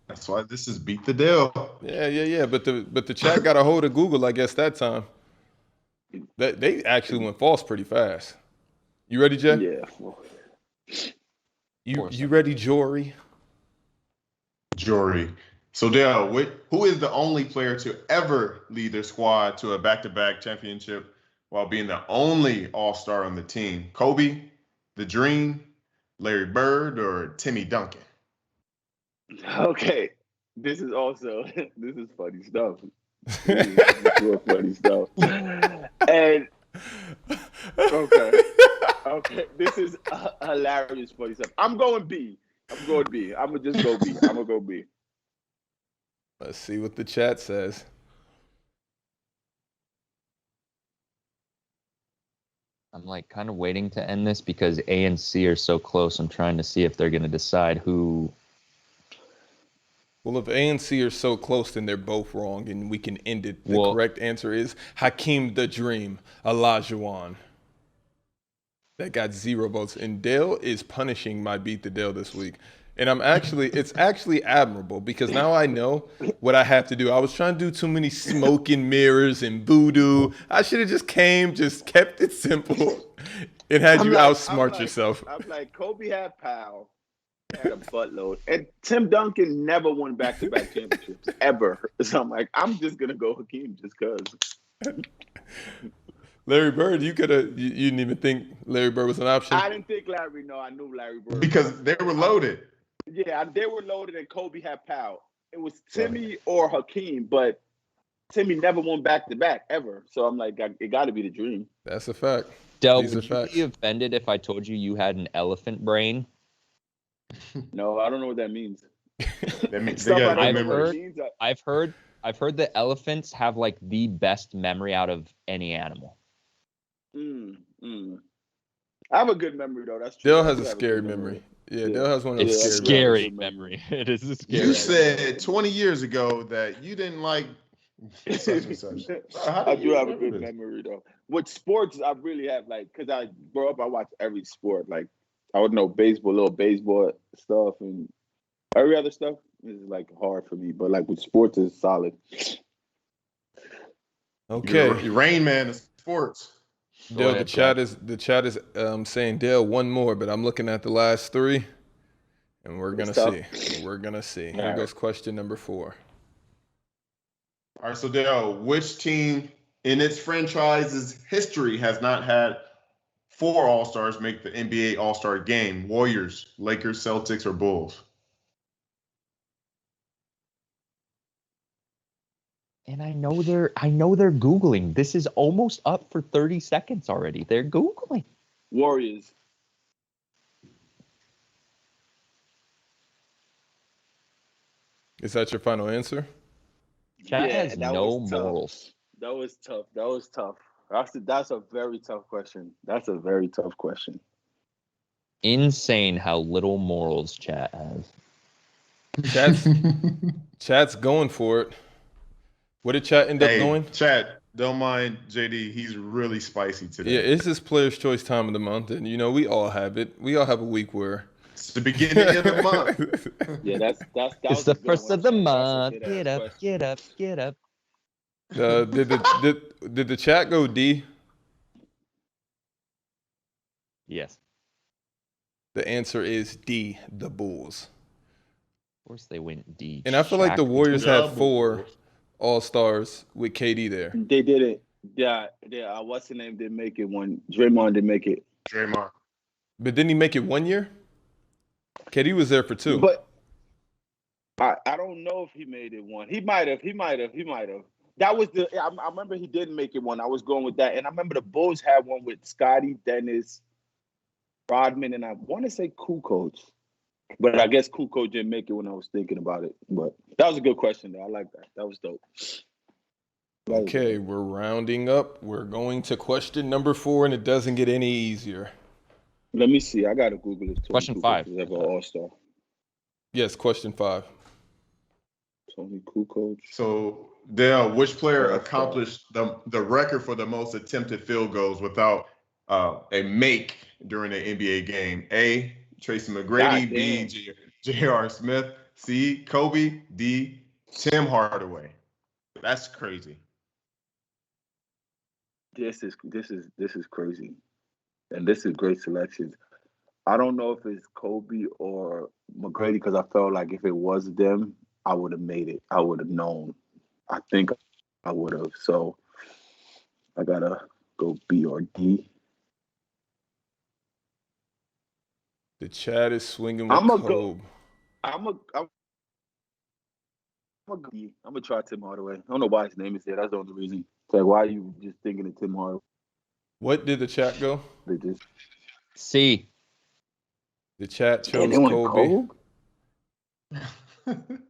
That's why this is beat the Dale. Yeah. But the chat got a hold of Google, I guess, that time. They actually went false pretty fast. You ready, Jay? Yeah. You ready, Jory? Jory. So Dale, who is the only player to ever lead their squad to a back-to-back championship while being the only All-Star on the team? Kobe, the Dream, Larry Bird, or Timmy Duncan? Okay, this is funny stuff. This is real funny stuff. And okay, this is hilarious funny stuff. I'm going B. I'm gonna just go B. I'm gonna go B. Let's see what the chat says. I'm like kind of waiting to end this because A and C are so close. I'm trying to see if they're going to decide who. Well, if A and C are so close, then they're both wrong, and we can end it. The correct answer is Hakeem the Dream Olajuwon. That got 0 votes. And Dale is punishing my Beat the Dale this week. And it's actually admirable because now I know what I have to do. I was trying to do too many smoke and mirrors and voodoo. I should have just kept it simple, and had you outsmart yourself. I'm like, Kobe had Powell, had a buttload, and Tim Duncan never won back-to-back championships ever. So I'm like, I'm just gonna go Hakeem just cause. Larry Bird, you didn't even think Larry Bird was an option. I didn't think Larry. No, I knew Larry Bird because they were loaded. Yeah, they were loaded, and Kobe had Powell. It was Timmy or Hakeem, but Timmy never won back-to-back ever. So I'm like, it got to be the Dream. That's a fact. Del, would you be offended if I told you had an elephant brain? No, I don't know what that means. That means they Stuff got I good don't know what it memories. means. I've heard that elephants have like the best memory out of any animal. I have a good memory though. That's true. Dale I has do a have scary good memory. Yeah, Dale has one of It's those scary memory. memory. It is a scary. You said 20 years ago that you didn't like such and such. I do have a good memory though. With sports, I really have because I grew up, I watched every sport. Like I would know baseball, little baseball stuff, and every other stuff is like hard for me. But like with sports, is solid. Okay. You're Rain Man of sports. Dale, the chat is saying Dale one more, but I'm looking at the last three, and we're gonna see. We're gonna see. Here goes question number 4. All right, so Dale, which team in its franchise's history has not had 4 All-Stars make the NBA All-Star game? Warriors, Lakers, Celtics, or Bulls? And I know they're Googling. This is almost up for 30 seconds already. They're Googling. Warriors. Is that your final answer? Chat has no morals. That was tough. That's a very tough question. That's a very tough question. Insane how little morals chat has. Chat's going for it. What did chat end up going? Chat, don't mind JD. He's really spicy today. Yeah, it's his player's choice time of the month, and we all have it. We all have a week where it's the beginning of the month. Yeah, that's it's the first of the month. Get up. Did the chat go D? Yes. The answer is D, the Bulls. Of course they went D. And I feel like the Warriors had 4 All-Stars with KD there. They did it. Yeah. What's the name? Didn't make it one. Draymond didn't make it. Draymond. But didn't he make it 1 year? KD was there for 2. But I don't know if he made it 1. He might have. That was I remember he didn't make it 1. I was going with that. And I remember the Bulls had one with Scottie, Dennis, Rodman, and I want to say Kukoc. But I guess Kukoc didn't make it when I was thinking about it. But that was a good question, though. I like that. That was dope. Okay, we're rounding up. We're going to question number 4, and it doesn't get any easier. Let me see. I got to Google this. Question 5. All-Star. Yes, question 5. Tony Kukoc. So, Dale, which player accomplished the record for the most attempted field goals without a make during an NBA game? A, Tracy McGrady. B, J.R. Smith. C, Kobe. D, Tim Hardaway. That's crazy. This is crazy, and this is great selections. I don't know if it's Kobe or McGrady because I felt like if it was them, I would have made it. I would have known. I think I would have. So I gotta go B or D. The chat is swinging with Kobe. I'm gonna try Tim Hardaway. I don't know why his name is there. That's the only reason. It's like, why are you just thinking of Tim Hardaway? What did the chat go? They just C. The chat chose Kobe,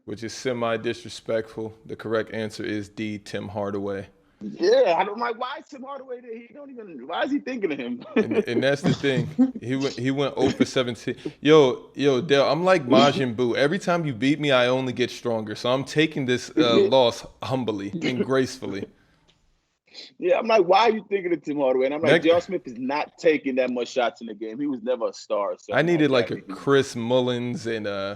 which is semi-disrespectful. The correct answer is D, Tim Hardaway. Yeah, I don't like why is Tim Hardaway there. He don't even. Why is he thinking of him? and that's the thing. He went 0 for 17. Yo, Dale, I'm like Majin Buu. Every time you beat me, I only get stronger. So I'm taking this loss humbly and gracefully. Yeah, I'm like, why are you thinking of Tim Hardaway? And I'm like, J.R. Smith is not taking that much shots in the game. He was never a star. So I needed like a Chris Mullins, and I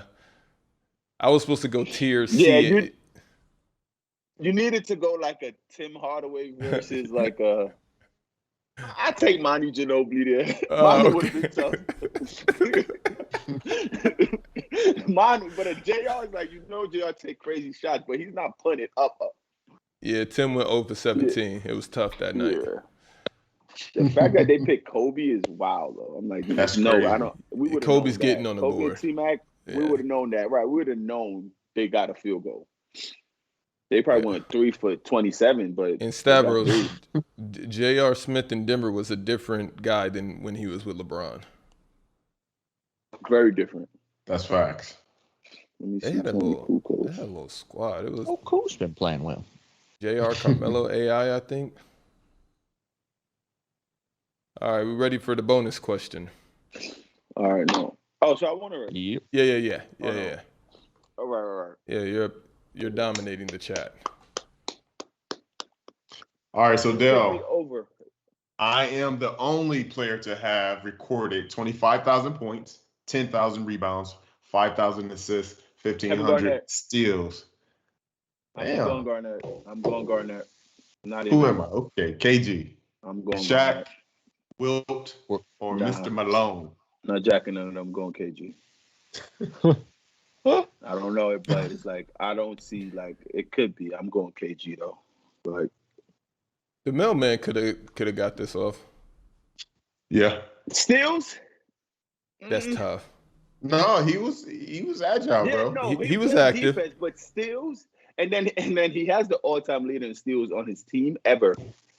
was supposed to go tier C. Yeah, you needed to go like a Tim Hardaway versus like a. I take Manu Ginobili there. Manu would have been tough. Manu, but a JR is like, JR take crazy shots, but he's not putting it up. Yeah, Tim went 0 for 17. Yeah. It was tough that night. Yeah. The fact that they picked Kobe is wild, though. I'm like, that's crazy. I don't. We would. Kobe's getting on the Kobe board. And T-Mac, we would have known that, right? We would have known they got a field goal. They probably went 3 for 27, but in Stavros, J.R. Smith in Denver was a different guy than when he was with LeBron. Very different. That's facts. Let me They see. had a Tony little, Kukoc. they had a little squad. It was Kukoc been playing well. Jr. Carmelo AI, I think. All right, we ready for the bonus question? All right, no. Oh, so I want to. Yep. Yeah. All right. Yeah, you're dominating the chat. All right, so Dale, over. I am the only player to have recorded 25,000 points, 10,000 rebounds, 5,000 assists, 1,500 steals. Damn. I'm going Garnett. Not Who even. am I? Okay, KG. I'm going Shaq, Garnett. Wilt, or Nah. Mr. Malone. Not jacking none of them. I'm going KG. I don't know it, but it's like I don't see like it could be. I'm going KG though. Like the mailman could have got this off. Yeah. Steals? That's tough. No, he was agile, bro. No, he was active. Defense, but steals, and then he has the all-time leader in steals on his team ever.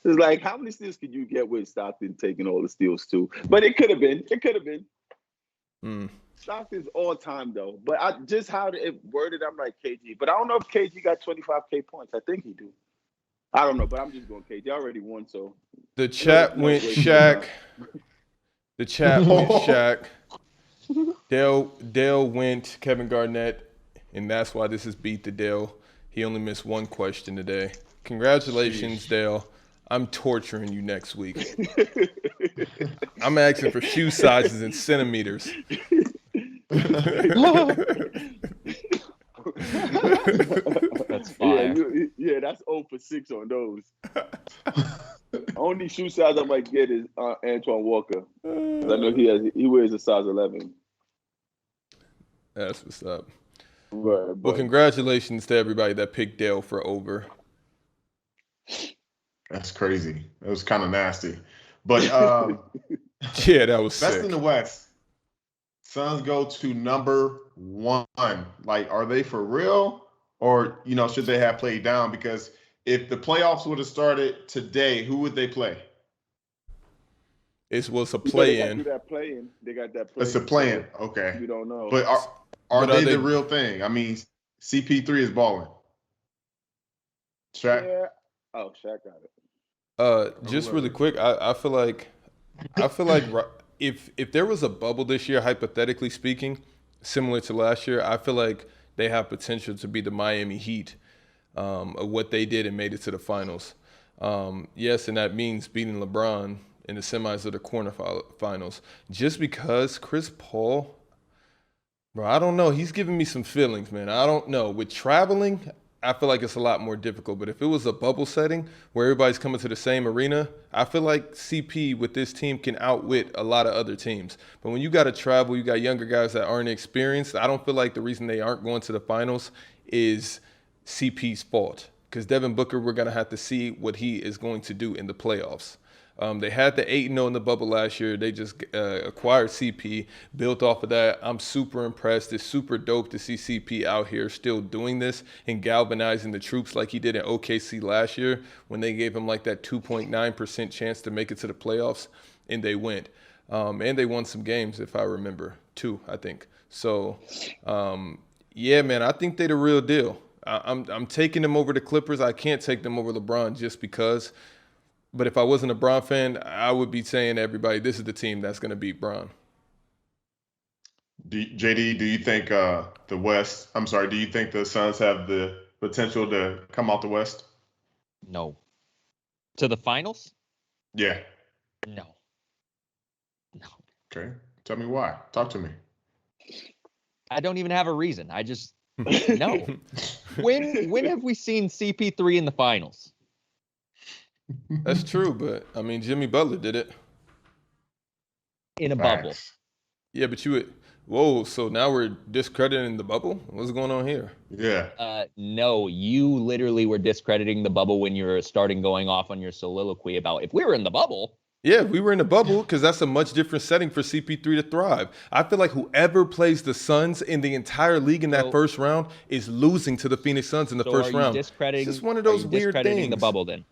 It's like how many steals could you get with Stockton taking all the steals too? But it could have been. Stockton's all time though, but I just how it worded, I'm like KG. But I don't know if KG got 25K points. I think he do. I don't know, but I'm just going KG. I already won, so the chat went Shaq. The chat went Shaq. Dale went Kevin Garnett, and that's why this is beat the Dale. He only missed one question today. Congratulations, Dale. I'm torturing you next week. I'm asking for shoe sizes in centimeters. That's fire. Yeah, that's 0 for 6 on those. Only shoe size I might get is Antoine Walker. I know he wears a size 11. That's what's up. Right, well, congratulations to everybody that picked Dale for over. That's crazy. It was kind of nasty. But yeah, that was best sick. in the West. Suns go to number 1. Like, are they for real? Or, should they have played down? Because if the playoffs would have started today, who would they play? It was a play-in. They got that play-in. It's a play-in. Okay. We don't know. But are they the real thing? I mean, CP3 is balling. Shaq? Yeah. Oh, Shaq got it. Just really quick, I feel like if there was a bubble this year, hypothetically speaking, similar to last year, I feel like they have potential to be the Miami Heat of what they did and made it to the finals. Yes, and that means beating LeBron in the semis of the quarterfinals. Just because Chris Paul, bro, I don't know. He's giving me some feelings, man. I don't know. With traveling, I feel like it's a lot more difficult. But if it was a bubble setting where everybody's coming to the same arena, I feel like CP with this team can outwit a lot of other teams. But when you got to travel, you got younger guys that aren't experienced, I don't feel like the reason they aren't going to the finals is CP's fault. Because Devin Booker, we're going to have to see what he is going to do in the playoffs. They had the 8-0 in the bubble last year. They just acquired CP, built off of that. I'm super impressed. It's super dope to see CP out here still doing this and galvanizing the troops like he did in OKC last year when they gave him like that 2.9% chance to make it to the playoffs, and they went. And they won some games, if I remember, 2, I think. So, yeah, man, I think they're the real deal. I'm taking them over the Clippers. I can't take them over LeBron just because. But if I wasn't a Bron fan, I would be saying to everybody, this is the team that's going to beat Bron. JD, do you think do you think the Suns have the potential to come out the West? No. To the finals? Yeah. No. Okay. Tell me why. Talk to me. I don't even have a reason. I just, no. When have we seen CP3 in the finals? That's true, but I mean, Jimmy Butler did it in a bubble. Yeah, but so now we're discrediting the bubble? What's going on here? Yeah. No, you literally were discrediting the bubble when you were going off on your soliloquy about if we were in the bubble. Yeah, we were in the bubble because that's a much different setting for CP3 to thrive. I feel like whoever plays the Suns in the entire league in that first round is losing to the Phoenix Suns in the first round. It's just one of those weird things. The bubble then.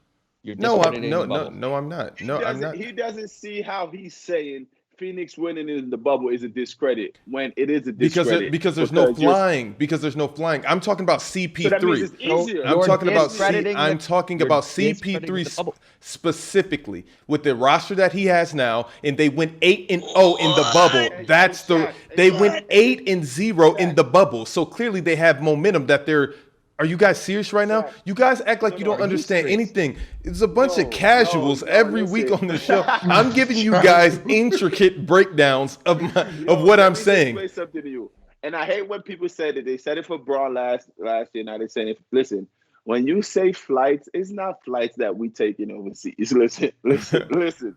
No, I'm not. No, I'm not. He doesn't see how he's saying Phoenix winning in the bubble is a discredit when it is a discredit because there's no flying. Because there's no flying. I'm talking about CP3. So that means it's easier. I'm talking about discrediting CP3 specifically with the roster that he has now, and they went 8-0 in the bubble. They went 8-0 in the bubble. So clearly they have momentum that they're. Are you guys serious right now? You guys act like you don't understand anything. It's a bunch of casuals every week on the show. I'm giving you guys intricate breakdowns of what I'm saying. Let me something to you. And I hate when people said it. They said it for Braun last year. Now they're saying it. Listen, when you say flights, it's not flights that we take in overseas. Listen,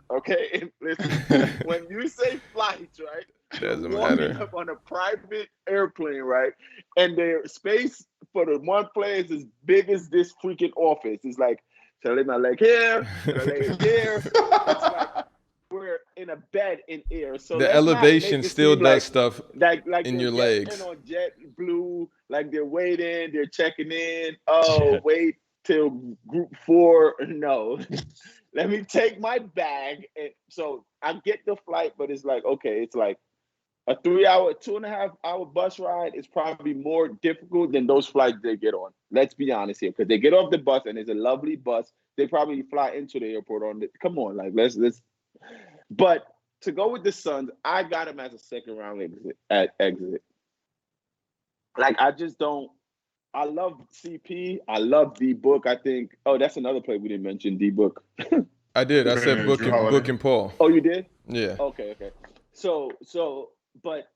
okay? Listen. When you say flights, right? Doesn't matter. Up on a private airplane, right? And their space for the one player is as big as this freaking office. It's like, should I lay my leg here? Should I lay it here? It's like we're in a bed in air. So the elevation still does stuff like in your legs. On JetBlue, like they're waiting, they're checking in. Oh, wait till group 4. No. Let me take my bag. And so I get the flight, but it's like, okay, it's like a 3-hour, 2.5-hour bus ride is probably more difficult than those flights they get on. Let's be honest here, because they get off the bus and it's a lovely bus. They probably fly into the airport on it. Come on, like let's. But to go with the Suns, I got him as a second-round exit. Like I just don't. I love CP. I love D-Book. I think. Oh, that's another play we didn't mention. D-Book. I did. I said Book and Paul. Oh, you did? Yeah. Okay. So, but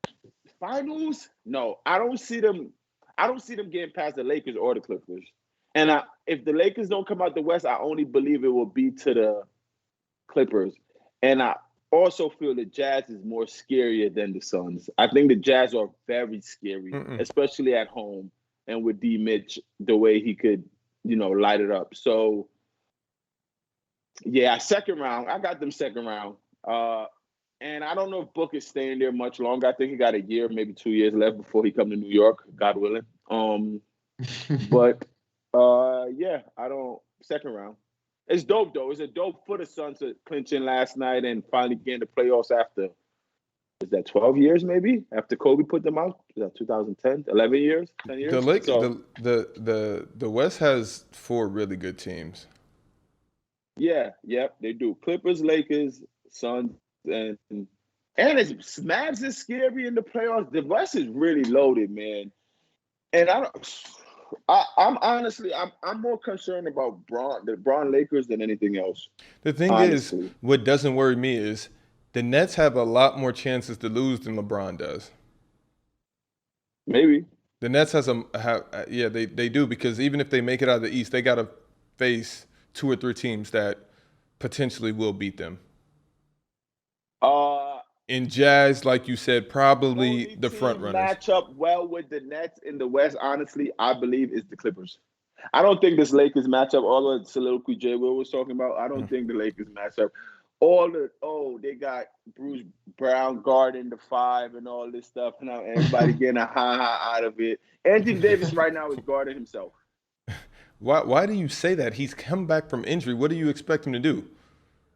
finals? No, I don't see them. I don't see them getting past the Lakers or the Clippers. And if the Lakers don't come out the West, I only believe it will be to the Clippers. And I also feel the Jazz is more scarier than the Suns. I think the Jazz are very scary, especially at home and with D. Mitch, the way he could, light it up. So, yeah, second round. I got them second round. And I don't know if Book is staying there much longer. I think he got a year, maybe 2 years left before he come to New York, God willing. But yeah, I don't. Second round. It's dope though. It's a dope for the Suns to clinch in last night and finally get in the playoffs after. Is that 12 years maybe after Kobe put them out? Is that 2010? 11 years? 10 years? The West has 4 really good teams. Yeah, they do. Clippers, Lakers, Suns. And it's Mavs is scary in the playoffs. The West is really loaded, man. And I'm honestly more concerned about the Braun Lakers than anything else. The thing is, what doesn't worry me is the Nets have a lot more chances to lose than LeBron does. Maybe the Nets they do, because even if they make it out of the East, they got to face 2 or 3 teams that potentially will beat them. In Jazz, like you said, probably the front runners. Match up well with the Nets in the West, honestly, I believe is the Clippers. I don't think this Lakers match up. All the soliloquy Jay Will was talking about, I don't think the Lakers match up. They got Bruce Brown guarding the 5 and all this stuff, and everybody getting a ha out of it. Anthony Davis right now is guarding himself. Why do you say that? He's come back from injury. What do you expect him to do?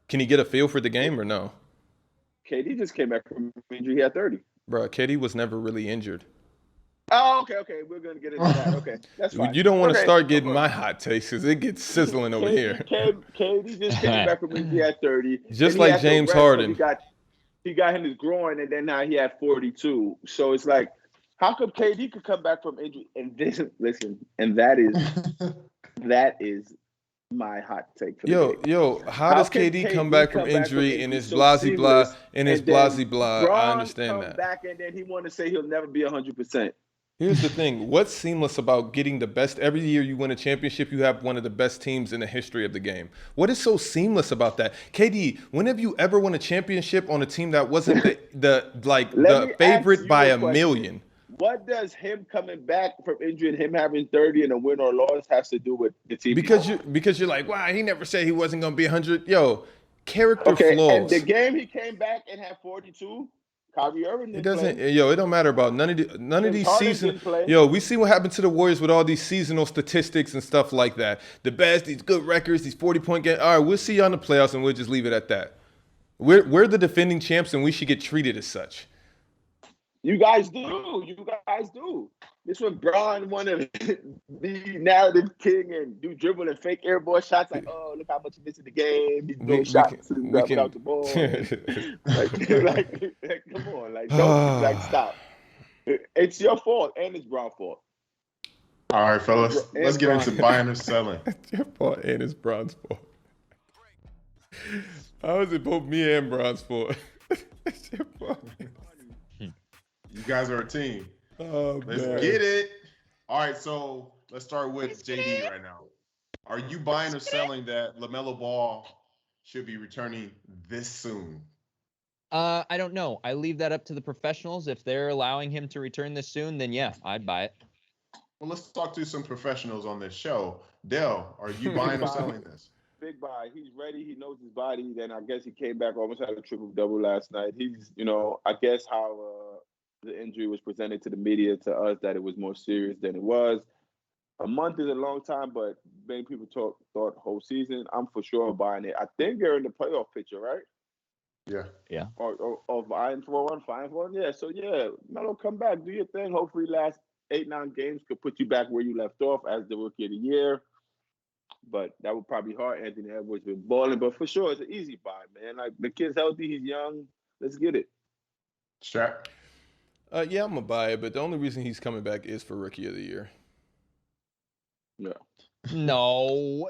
Can he get a feel for the game or no? KD just came back from injury. He had 30. Bro, KD was never really injured. Oh, okay. We're going to get into that. Okay, that's fine. You don't want to start getting my hot takes because it gets sizzling over here. KD just came back from injury at 30. Just like James Harden. He got him his groin, and then now he had 42. So it's like, how come KD could come back from injury? And that is my hot take for the game. How does KD come back from injury and it's blah and it's blah? I understand that. Back and then he want to say he'll never be 100%. Here's the thing: what's seamless about getting the best? Every year you win a championship, you have one of the best teams in the history of the game. What is so seamless about that? KD, when have you ever won a championship on a team that wasn't the favorite by a million? What does him coming back from injury and him having 30 and a win or loss has to do with the team? Because you're like, wow, he never said he wasn't going to be 100. Character flaws. And the game he came back and had 42, Kyrie Irving didn't play. It don't matter about none of these seasons. We see what happened to the Warriors with all these seasonal statistics and stuff like that. The best, these good records, these 40-point games. All right, we'll see you on the playoffs and we'll just leave it at that. We're the defending champs, and we should get treated as such. You guys do. You guys do. This when Bron wanted to be narrative king and do dribble and fake air ball shots. Like, oh, look how much he missed in the game. He's doing shots without the ball. like, come on, like, don't like stop. It's your fault and it's Bron's fault. All right, fellas, let's get into buying or selling. It's your fault and it's Bron's fault. How is it both me and Bron's fault? It's your fault. You guys are a team. Oh, let's man. get it. All right, so let's start with JD right now. Are you buying or selling that LaMelo Ball should be returning this soon? I don't know. I leave that up to the professionals. If they're allowing him to return this soon, then yeah, I'd buy it. Well, let's talk to some professionals on this show. Dell, are you buying or selling this? Big buy. He's ready. He knows his body. Then I guess he came back, almost had a triple-double last night. He's, I guess how the injury was presented to the media, to us, that it was more serious than it was. A month is a long time, but many people thought whole season. I'm for sure buying it. I think they're in the playoff picture, right? Yeah. Or vying for one. Yeah. So yeah, Melo, come back, do your thing. Hopefully, last 8-9 games could put you back where you left off as the rookie of the year. But that would probably be hard. Anthony Edwards been balling, but for sure it's an easy buy, man. Like the kid's healthy, he's young. Let's get it. Strap. Yeah, I'm gonna buy it, but the only reason he's coming back is for rookie of the year. Yeah. No,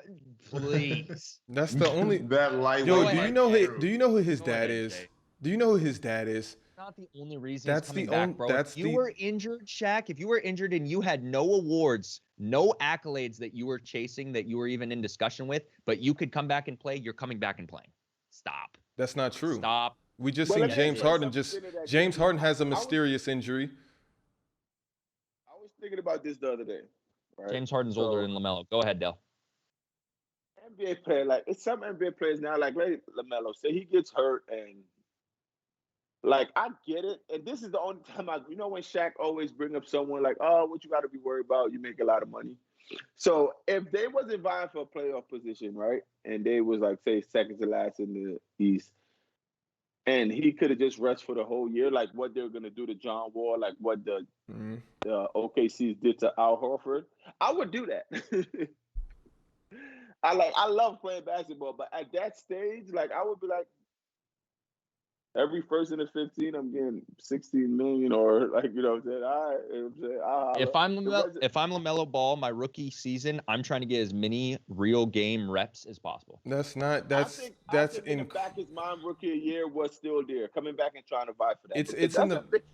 please. That's the only. That lightweight. Yo, do you know who his dad is? Do you know who his dad is? Not the only reason he's coming back, bro. If you were injured, Shaq, if you were injured and you had no awards, no accolades that you were chasing, that you were even in discussion with, but you could come back and play, you're coming back and playing. Stop. That's not true. Stop. We just seen James Harden James Harden has a mysterious injury. I was thinking about this the other day. Right? James Harden's older than LaMelo. Go ahead, Del. NBA player, like it's some NBA players now, like LaMelo, say he gets hurt and like I get it. And this is the only time when Shaq always bring up someone like, oh, what you got to be worried about? You make a lot of money. So if they wasn't vying for a playoff position, right, and they was like say second to last in the East, and he could have just rested for the whole year, like what they're gonna do to John Wall, like what the OKCs did to Al Horford, I would do that. I love playing basketball, but at that stage, like I would be like, every first and the 15, I'm getting 16 million, or like what I'm saying. All right, if I'm LaMelo Ball, my rookie season, I'm trying to get as many real game reps as possible. I think in the back of his mind, rookie of the year was still there, coming back and trying to vie for that.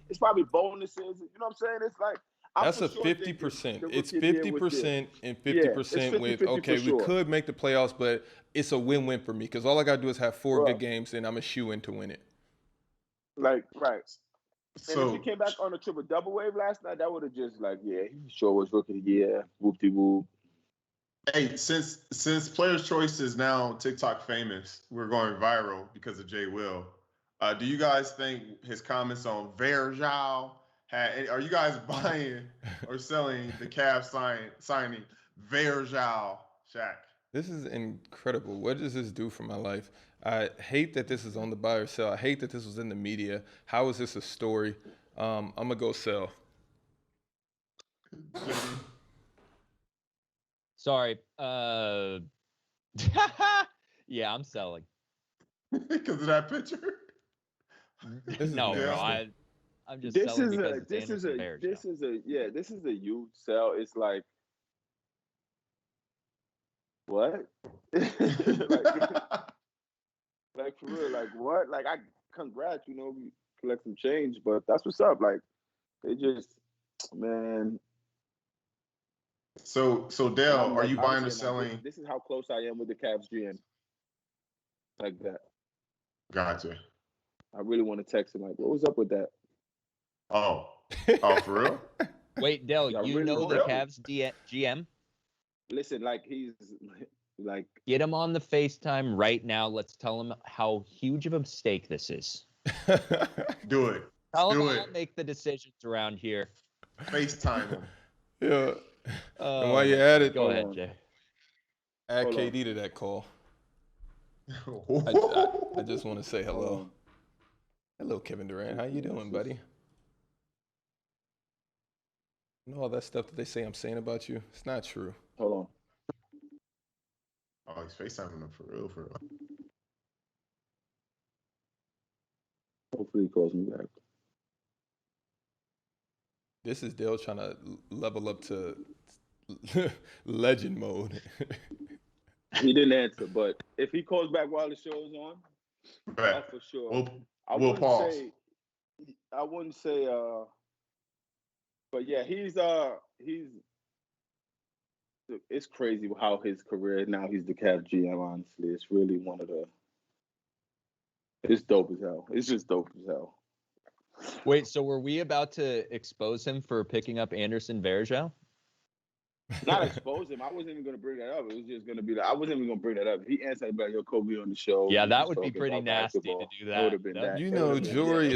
It's probably bonuses. You know what I'm saying? It's like that's a 50%. It's 50% and 50% with okay, we could make the playoffs, but it's a win-win for me because all I gotta do is have 4 good games and I'm a shoe in to win it. Like, right. So, and if he came back on a triple-double wave last night, that would have just like, yeah, he sure was rookie of the year, whoop-de-whoop. Hey, since Player's Choice is now TikTok famous, we're going viral because of Jay Will. Do you guys think his comments on Verjao are you guys buying or selling the Cavs signing Verjao, Shaq? This is incredible. What does this do for my life? I hate that this is on the buy or sell. I hate that this was in the media. How is this a story? I'm going to go sell. Sorry. Yeah, I'm selling. Because of that picture? No, bro. I'm just selling because this is a youth sell. It's like, what? like for real, like what? Like congrats, we collect some change, but that's what's up. Like they just, man. So Dale, are you buying or selling? This is how close I am with the Cavs GM. Like that. Gotcha. I really want to text him like, what was up with that? Oh, for real? Wait, Del, you know the Cavs GM? Listen, like he's like, get him on the FaceTime right now. Let's tell him how huge of a mistake this is. Do it. Tell him I'll make the decisions around here. FaceTime him. Yeah. And while you're at it, go ahead, Jay. Add KD to that call. I just want to say hello. Hello, Kevin Durant. How you doing, buddy? You know all that stuff that they say I'm saying about you? It's not true. Hold on. Oh, he's FaceTiming him for real, for real. Hopefully he calls me back. This is Dale trying to level up to legend mode. He didn't answer, but if he calls back while the show is on, Right. for sure. We'll pause. I wouldn't say but yeah, he's it's crazy how his career now he's the Cavs GM, honestly. It's really it's dope as hell. It's just dope as hell. Wait, so were we about to expose him for picking up Anderson Varejao? Not expose him. I wasn't even going to bring that up. It was just going to be like, I wasn't even going to bring that up. If he answered about your Kobe on the show. Yeah, that would be pretty nasty to do that. It would have been that. You know, Jory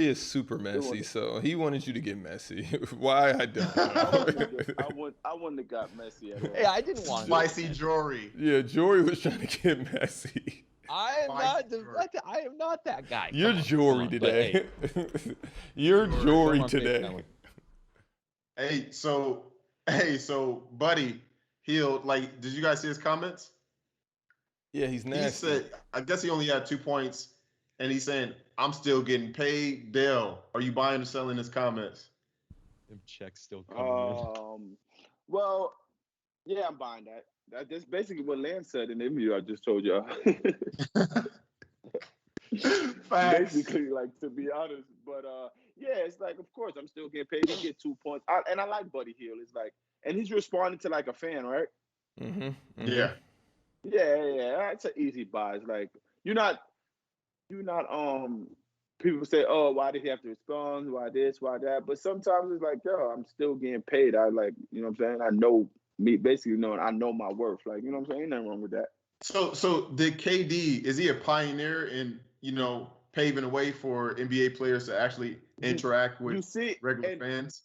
is super messy, so he wanted you to get messy. Why, I don't know. I wouldn't have got messy at all. Yeah, I didn't want Spicy Jory. Yeah, Jory was trying to get messy. I am not that guy. You're Jory today. You're Jory today. Hey, so Buddy Hield, like, did you guys see his comments? Yeah, he's nasty. He said, I guess he only had 2 points, and he's saying, I'm still getting paid. Dale, are you buying or selling his comments? Them checks still coming in. Well, yeah, I'm buying that. That's basically what Lance said in the interview I just told y'all. Basically, like, to be honest. But yeah, it's like, of course, I'm still getting paid. He get 2 points. And I like Buddy Hield. It's like, and he's responding to like a fan, right? Mm-hmm. Yeah. Yeah. It's an easy buy. It's like you're not people say, oh, why did he have to respond? Why this, why that? But sometimes it's like, yo, I'm still getting paid. I like, you know what I'm saying? I know me basically knowing I know my worth. Like, you know what I'm saying? Ain't nothing wrong with that. So did KD, is he a pioneer in, paving the way for NBA players to actually interact with regular fans?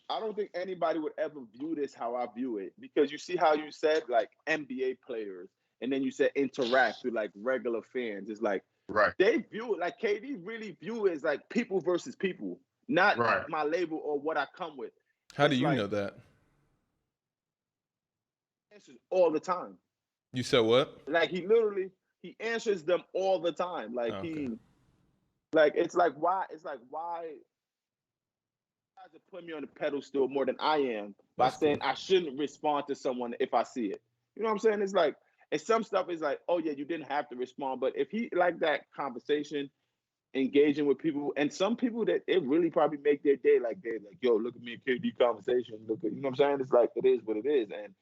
I don't think anybody would ever view this how I view it, because you see how you said like NBA players and then you said interact with like regular fans. It's like, right. They view it like KD really view it as like people versus people, not my label or what I come with. How do you know that? Answers all the time. You said what? Like he answers them all the time. Like it's like why guys are putting me on the pedestal more than I am by saying I shouldn't respond to someone if I see it. You know what I'm saying? It's like, and some stuff is like, oh yeah, you didn't have to respond. But if he like that conversation, engaging with people, and some people that it really probably make their day, like they're like, yo, look at me and KD conversation. Look at, you know what I'm saying? It's like, it is what it is. And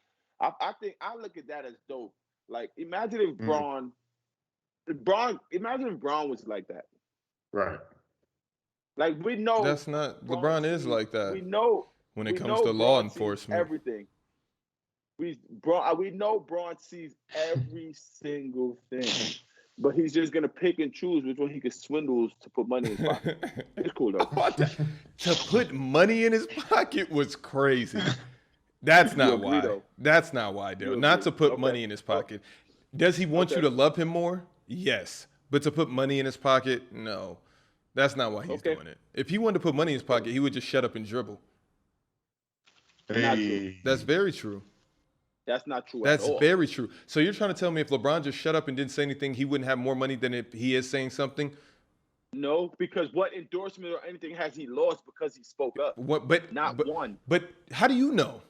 I think I look at that as dope. Like, imagine if Braun was like that. Right. Like, we know that's not LeBron is like that. We know when it comes to law enforcement, everything. We know Braun sees every single thing, but he's just gonna pick and choose which one he could swindle to put money in his pocket. It's cool though. To put money in his pocket was crazy. That's not why. Though? That's not why, Dale. Not to put money in his pocket. Does he want you to love him more? Yes. But to put money in his pocket, no. That's not why he's doing it. If he wanted to put money in his pocket, he would just shut up and dribble. Hey. That's very true. That's not true. That's very true. So you're trying to tell me if LeBron just shut up and didn't say anything, he wouldn't have more money than if he is saying something? No, because what endorsement or anything has he lost because he spoke up? One. But how do you know?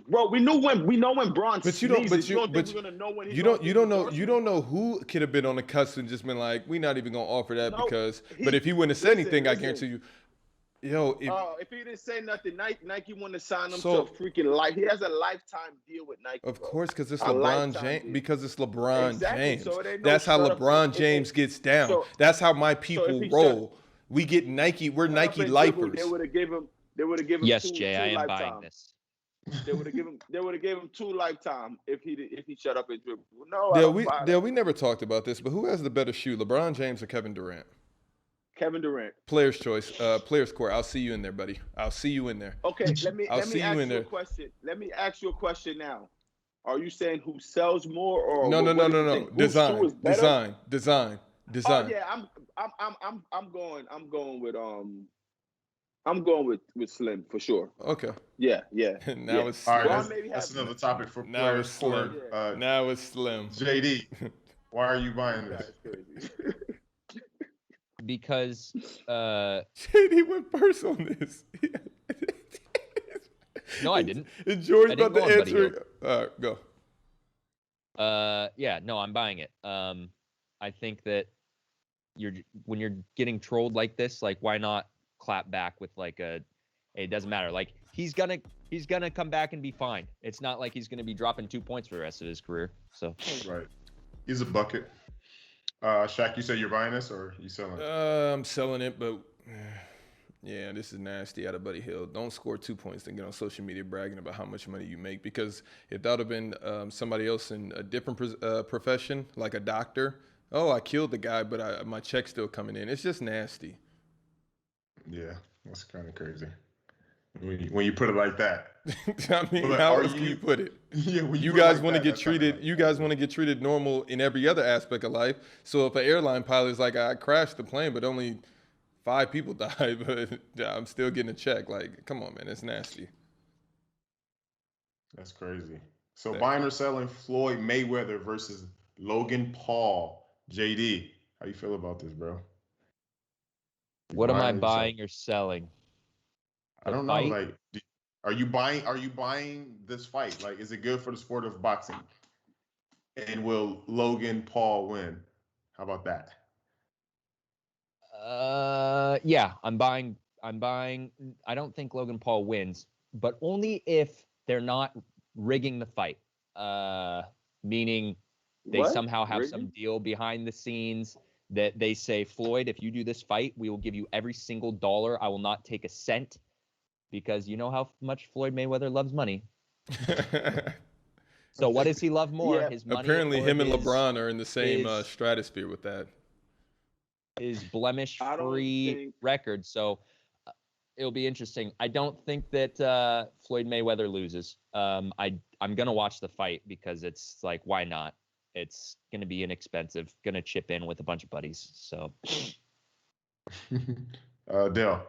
Bro, we know when Braun sneezes. You don't know who could have been on the cusp and just been like, we're not even gonna offer that because. But if he wouldn't have said anything, I guarantee you. Yo, if he didn't say nothing, Nike wanted to sign him to a freaking life. He has a lifetime deal with Nike. Of course, because it's LeBron James. Because it's LeBron James. So that's how LeBron James gets down. That's how my people roll. We get Nike. We're Nike lifers. They would have given him. Yes, Jay, I am buying this. They would have given him 2 lifetime if he shut up and dribble. No, we never talked about this, but who has the better shoe, LeBron James or Kevin Durant? Kevin Durant. Player's choice, player's court. I'll see you in there, buddy. I'll see you in there. Okay, let me ask you a question. Let me ask you a question now. Are you saying who sells more, or No. Who is better? Design. Oh yeah, I'm going with Slim for sure. Okay. Yeah. Now it's All Slim. right. Maybe That's have another topic for Now players it's Slim. court. Now it's Slim. JD, why are you buying this? That's crazy. Because JD went first on this. no, I didn't. And George I didn't about to go on Buddy Hield. answer. All right, go. Yeah, no, I'm buying it. I think that when you're getting trolled like this, like why not clap back with like it doesn't matter. Like he's gonna come back and be fine. It's not like he's gonna be dropping 2 points for the rest of his career. So Right. He's a bucket. Shaq, you say you're buying this or you selling it? I'm selling it, but yeah, this is nasty out of Buddy Hield. Don't score 2 points, then get on social media bragging about how much money you make. Because if that would have been somebody else in a different profession, like a doctor, oh, I killed the guy, but my check's still coming in. It's just nasty. Yeah, that's kind of crazy. When you put it like that. I mean, But how else can you put it? Yeah, when You put it guys like want to that, get that's kinda treated. like- You guys want to get treated normal in every other aspect of life. So if an airline pilot's like, I crashed the plane, but only 5 people died, but I'm still getting a check. Like, come on, man, it's nasty. That's crazy. So buying or selling Floyd Mayweather versus Logan Paul. JD, how you feel about this, bro? what am I Buying or buying or selling? I don't fight? know. Like, are you buying this fight? Like, is it good for the sport of boxing? And will Logan Paul win? How about that? Yeah, I'm buying. I don't think Logan Paul wins, but only if they're not rigging the fight. Meaning they somehow have some deal behind the scenes that they say, Floyd, if you do this fight, we will give you every single dollar. I will not take a cent, because you know how much Floyd Mayweather loves money. So what does he love more? Yeah. His money. Apparently, or him and his- LeBron are in the same his- stratosphere with that. His blemish-free record. So it'll be interesting. I don't think that Floyd Mayweather loses. I'm gonna watch the fight because it's like, why not? It's gonna be inexpensive. Gonna chip in with a bunch of buddies. So Dale.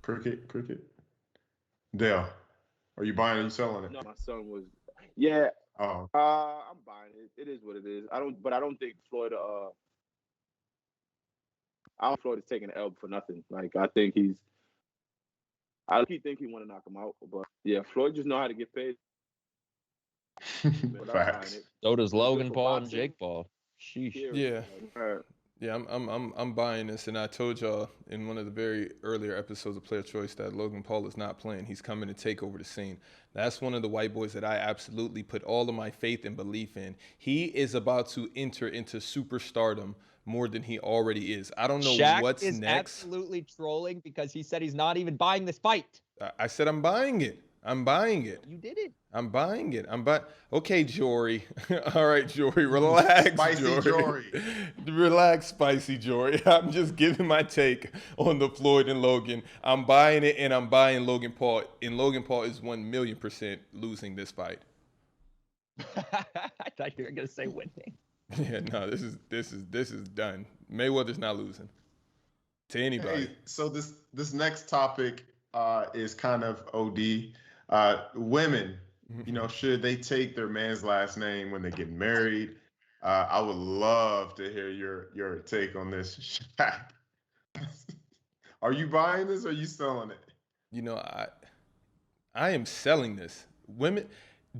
Cricket. Dale, are you buying or you selling it? No, my son was. Yeah. Oh, I'm buying it. It is what it is. I don't think Floyd. I don't Floyd is taking an L for nothing. Like I think he want to knock him out, but yeah, Floyd just know how to get paid. facts. so does Logan for Paul and boxing. Jake Paul. Sheesh. Yeah. Like, Yeah, I'm buying this, and I told y'all in one of the very earlier episodes of Player Choice that Logan Paul is not playing. He's coming to take over the scene. That's one of the white boys that I absolutely put all of my faith and belief in. He is about to enter into superstardom more than he already is. I don't know Shaq what's is next. absolutely trolling because he said he's not even buying this fight. I said I'm buying it. I'm buying it. You did it. I'm buying it. Okay, Jory. All right, Jory, relax. Spicy Jory. Relax, Spicy Jory. I'm just giving my take on the Floyd and Logan. I'm buying it, and I'm buying Logan Paul. And Logan Paul is 1,000,000% losing this fight. I thought you were gonna say winning. Yeah, no, this is done. Mayweather's not losing to anybody. Hey, so this next topic is kind of OD. Women, should they take their man's last name when they get married? I would love to hear your take on this, Shaq. Are you buying this or are you selling it? I am selling this.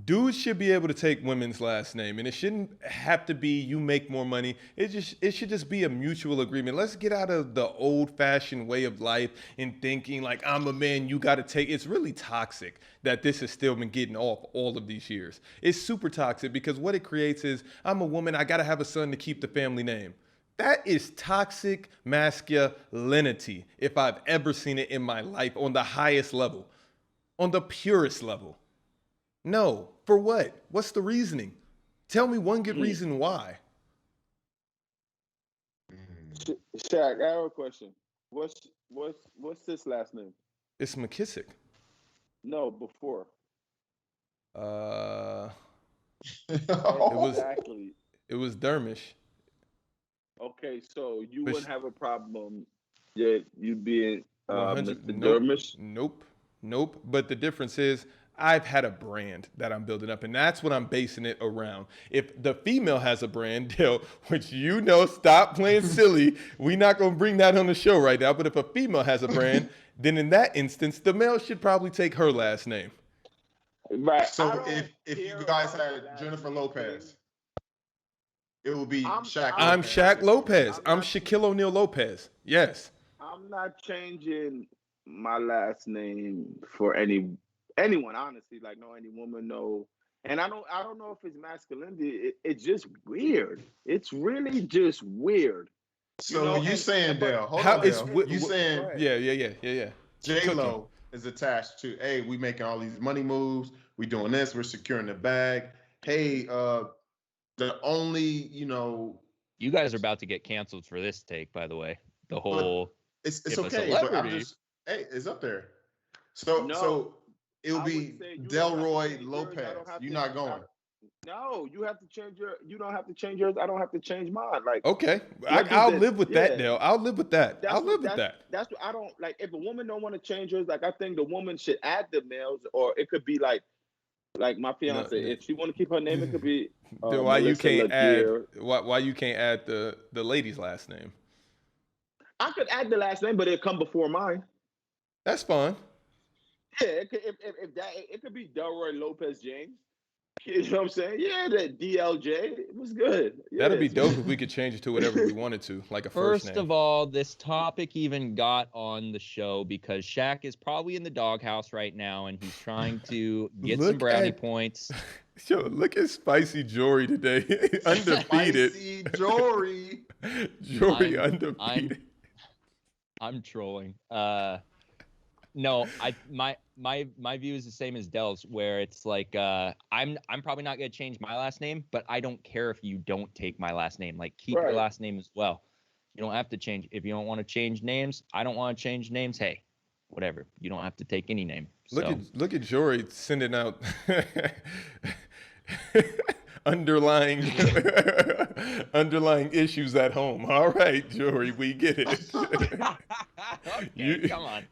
Dudes should be able to take women's last name, and it shouldn't have to be you make more money. It should just be a mutual agreement. Let's get out of the old-fashioned way of life and thinking like, I'm a man, you got to take. It's really toxic that this has still been getting off all of these years. It's super toxic because what it creates is, I'm a woman, I got to have a son to keep the family name. That is toxic masculinity if I've ever seen it in my life on the highest level, on the purest level. No. For what? What's the reasoning? Tell me one good reason why. Shaq, I have a question. What's his last name? It's McKissick. No, before. Exactly. It was Dermish. Okay, so you But wouldn't have a problem that you being 100. Mr. Nope. Dermish? Nope. But the difference is I've had a brand that I'm building up, and that's what I'm basing it around. If the female has a brand, Dale, which stop playing silly. We're not going to bring that on the show right now. But if a female has a brand, then in that instance, the male should probably take her last name. Right. So if you guys had Jennifer Lopez, it would be Shaq. I'm Shaq Lopez. I'm Shaquille O'Neal Lopez. Yes. I'm not changing my last name for anyone, honestly. Like any woman, no. And I don't know if it's masculinity. It's just weird. It's really just weird. So you saying, Dale? Hold on, Dale. You saying? Yeah. J-Lo is attached to. Hey, we making all these money moves. We doing this. We're securing the bag. Hey, the only You guys are about to get canceled for this take, by the way. The whole. It's okay, but I'm just. Hey, it's up there. So it'll be Delroy Lopez. You're not going. No, you have to change your. You don't have to change yours. I don't have to change mine. Like okay, I'll live with that, Dale. I'll live with that. That's what I don't like. If a woman don't want to change hers, like I think the woman should add the males, or it could be like my fiance. No. If she want to keep her name, it could be. Why you can't add? Why you can't add the lady's last name? I could add the last name, but it'll come before mine. That's fine. Yeah, it could be Delroy Lopez James. You know what I'm saying? Yeah, that DLJ. It was good. Yeah, that'd be dope if we could change it to whatever we wanted to, like a first name. First of all, this topic even got on the show because Shaq is probably in the doghouse right now, and he's trying to get some brownie points. Yo, look at Spicy Jory today. Undefeated. Spicy Jory. Jory undefeated. I'm trolling. No, my view is the same as Dell's, where it's like I'm probably not gonna change my last name, but I don't care if you don't take my last name. Like keep your last name as well. You don't have to change if you don't want to change names. I don't want to change names. Hey, whatever. You don't have to take any name. Look at Jory sending out underlying issues at home. All right, Jory, we get it. Okay, come on.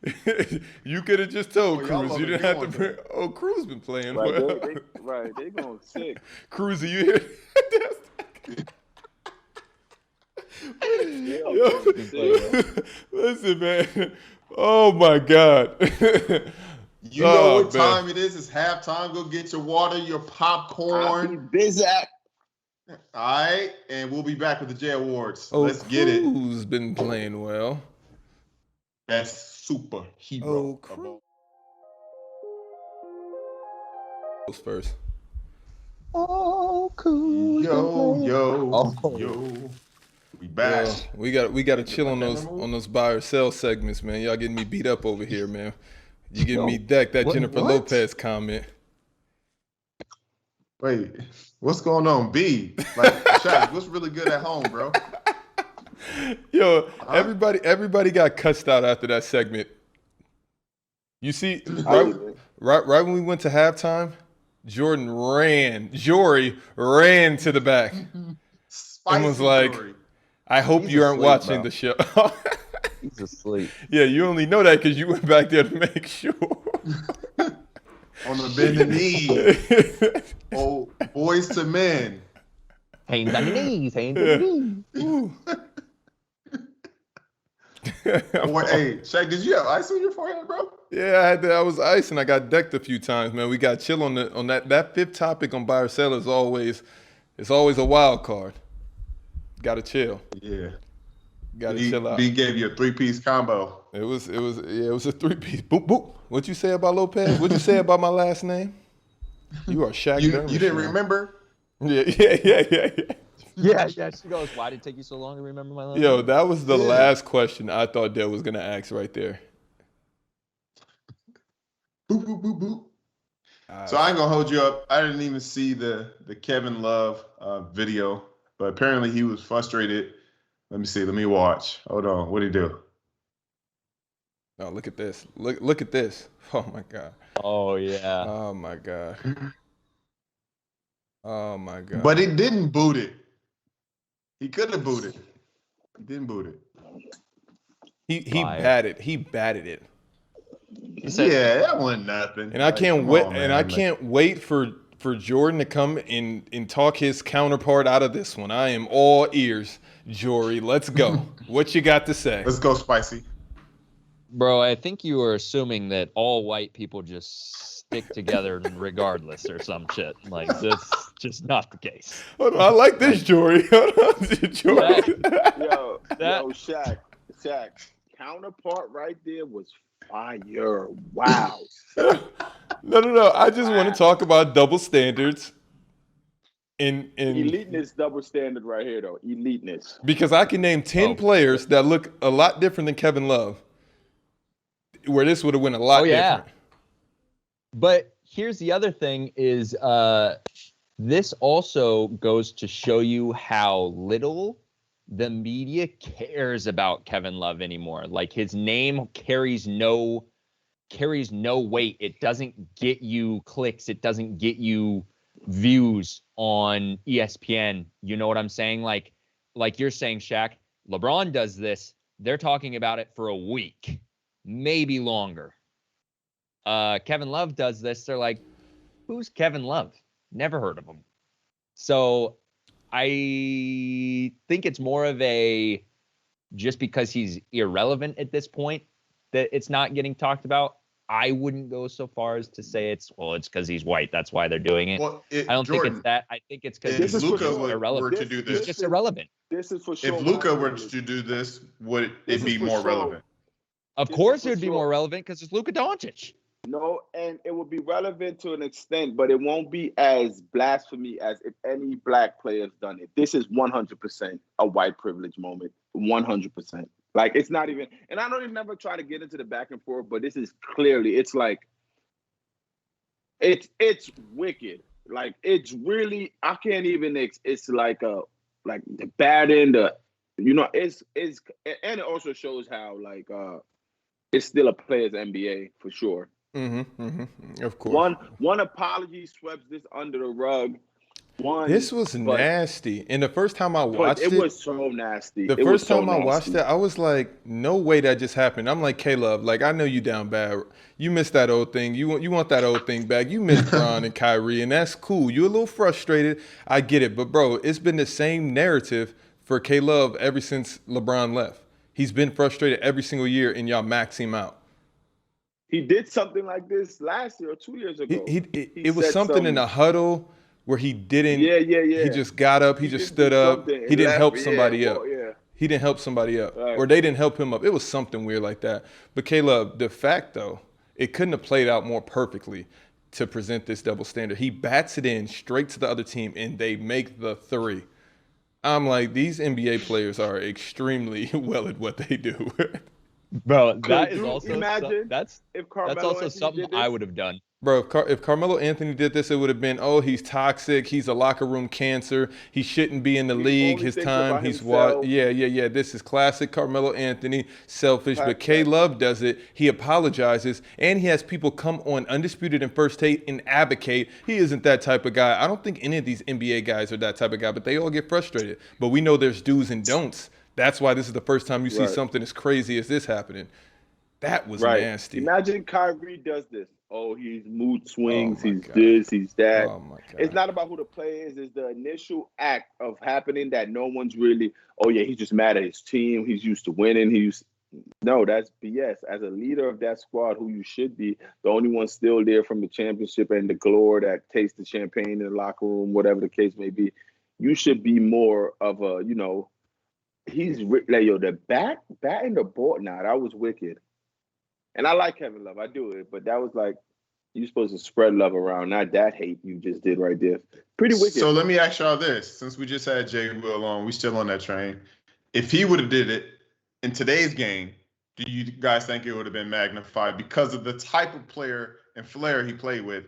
You could have just told Cruz. You didn't have to. Oh, Cruz been playing well. They going sick. Cruz, are you here? Listen, man. Oh my God. You know what time it is? It's halftime. Go get your water, your popcorn. Bizak. All right, and we'll be back with the J Awards. Let's get it. Who's been playing well? That's super hero. First. Oh, cool. Yo. We back. We got to chill on those buy or sell segments, man. Y'all getting me beat up over here, man. You getting me decked that Jennifer Lopez comment. Wait, what's going on, B? Like, Shaq, what's really good at home, bro? Yo, everybody got cussed out after that segment. You see, right when we went to halftime, Jory ran to the back and was like, I hope you aren't watching the show. He's asleep. Yeah, you only know that because you went back there to make sure. On the bending knee. Oh, boys to men. Hands on your knees. Hands on your knees. Hey, Shaq, did you have ice on your forehead, bro? Yeah, I was icing. I got decked a few times, man. We got chill on that fifth topic on buy or sell is always a wild card. Got to chill. Yeah. Got to chill out. B gave you a 3-piece combo. It was a 3-piece. Boop boop. What you say about Lopez? What you say about my last name? You are Shaq. You didn't remember? Yeah. Yeah. She goes, why did it take you so long to remember my last name? Yo, that was the last question I thought Dale was gonna ask right there. Boop boop boop boop. So I ain't gonna hold you up. I didn't even see the Kevin Love video, but apparently he was frustrated. Let me see. Let me watch. Hold on. What'd he do? Oh, look at this. Look at this. Oh my God. Oh yeah. Oh my God. Oh my God. But he didn't boot it. He could have booted. He didn't boot it. He Fire. batted. He batted it. Yeah, that wasn't nothing. And I can't wait. And I can't wait for Jordan to come and talk his counterpart out of this one. I am all ears, Jory. Let's go. What you got to say? Let's go, Spicy. Bro, I think you were assuming that all white people just stick together regardless or some shit. Like, that's just not the case. Hold on, I like this, Jory. Hold on, Jory. Yo, Shaq. Counterpart right there was fire. Wow. No. I just want to talk about double standards. In eliteness double standard right here, though. Eliteness. Because I can name 10 players that look a lot different than Kevin Love, where this would have went a lot different. But here's the other thing is this also goes to show you how little the media cares about Kevin Love anymore. Like, his name carries no weight. It doesn't get you clicks. It doesn't get you views on ESPN. You know what I'm saying? Like you're saying, Shaq, LeBron does this. They're talking about it for a week, maybe longer. Kevin Love does this. They're like, who's Kevin Love? Never heard of him. So I think it's more of a, just because he's irrelevant at this point, that it's not getting talked about. I wouldn't go so far as to say it's because he's white. That's why they're doing it. Well, I don't think it's that. I think it's because he's irrelevant. Were to do this, he's just irrelevant. This is for sure. If Luka were to do this, would it be more relevant? Of course, it would be more relevant because it's Luka Doncic. No, and it would be relevant to an extent, but it won't be as blasphemy as if any black player's done it. This is 100% a white privilege moment. 100%. Like, it's not even, and I don't even ever try to get into the back and forth, but this is clearly, it's like, it's wicked. Like, it's really, I can't even, it's like the bad end, it's, and it also shows how, like, it's still a player's NBA for sure. Of course. One apology sweeps this under the rug. This was nasty. And the first time I watched it, it was so nasty. The first time I watched it, I was like, no way that just happened. I'm like, K-Love, like, I know you down bad. You missed that old thing. You want that old thing back. You missed Bron and Kyrie, and that's cool. You're a little frustrated. I get it. But, bro, it's been the same narrative for K-Love ever since LeBron left. He's been frustrated every single year, and y'all max him out. He did something like this last year or 2 years ago. It was something in a huddle where he didn't. Yeah. He just got up. He just stood up. He didn't help somebody up. He didn't help somebody up, or they didn't help him up. It was something weird like that. But Caleb, the fact though, it couldn't have played out more perfectly to present this double standard. He bats it in straight to the other team, and they make the three. I'm like, these NBA players are extremely well at what they do. Bro, that is also imagine that's also something I would have done. Bro, if Carmelo Anthony did this, it would have been, oh, he's toxic. He's a locker room cancer. He shouldn't be in the league. His time, he's what? Yeah. This is classic Carmelo Anthony, selfish. But K-Love does it. He apologizes, and he has people come on Undisputed and First Take and advocate. He isn't that type of guy. I don't think any of these NBA guys are that type of guy, but they all get frustrated. But we know there's do's and don'ts. That's why this is the first time you see something as crazy as this happening. That was nasty. Imagine Kyrie does this. Oh, he's mood swings. He's this, he's that. Oh my God. It's not about who the player is. It's the initial act of happening that no one's really, oh yeah, he's just mad at his team. He's used to winning. No, that's BS. As a leader of that squad, who you should be, the only one still there from the championship and the glory that tastes the champagne in the locker room, whatever the case may be, you should be more of a, he's like, the batting the ball. Nah, that was wicked. And I like Kevin Love. I do it. But that was like, you're supposed to spread love around, not that hate you just did right there. Pretty wicked. So let me ask y'all this. Since we just had Jay Will on, we still on that train. If he would have did it in today's game, do you guys think it would have been magnified? Because of the type of player and flair he played with,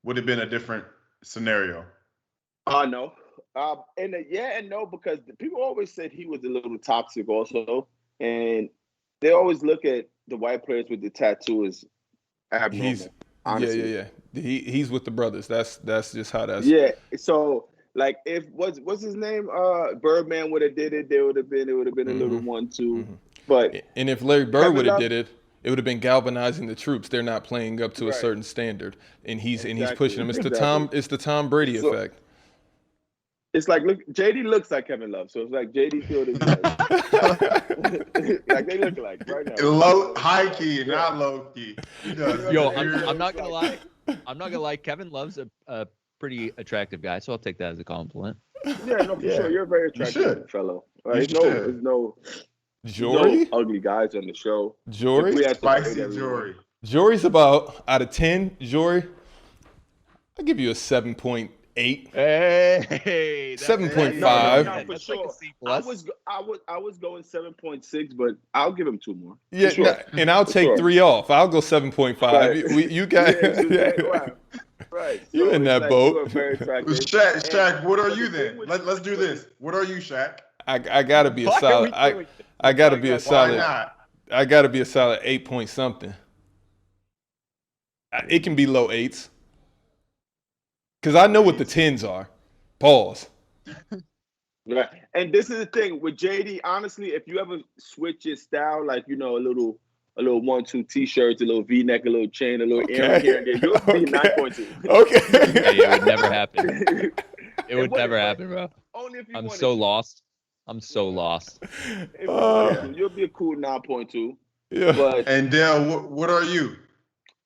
would have been a different scenario? No. And no, because people always said he was a little toxic also. And they always look at the white players with the tattoo as abnormal. Honestly. Yeah. He's with the brothers. That's just how that's. Yeah. So like if what's his name? Birdman would have did it, it would have been a little 1-2. But and if Larry Bird would have did it, it would have been galvanizing the troops. They're not playing up to a certain standard, and he's pushing them. It's the Tom Brady effect. It's like look, JD looks like Kevin Love, so it's like JD Field is like they look like right now. High key, not low key. Yo, I'm not gonna lie. I'm not gonna lie. Kevin Love's a pretty attractive guy, so I'll take that as a compliment. Yeah, no, for sure. You're a very attractive fellow. Right? There's no ugly guys on the show. Spicy Jory. Jory's about out of 10. Jory, I'll give you a 7.8. Hey, 7.5. No, for sure. I was going 7.6, but I'll give him 2 more. Yeah, and I'll take 3 off. I'll go 7.5. Right. You guys, right. You in that boat? Shaq, what are you then? Let's do this. What are you, Shaq? I gotta be a solid. I gotta be a solid. Why not? I gotta be a solid 8 point something. It can be low 8s. Because I know what the 10s are. Pause. Right. And this is the thing with JD, honestly, if you ever switch your style, like, a little 1-2 t-shirts, a little V-neck, a little chain, a little earring here and there, you'll be 9.2. Okay. It would never happen. It would never happen, bro. Only if you I'm so lost. You'll be a cool 9.2. Yeah. And Dale, what are you?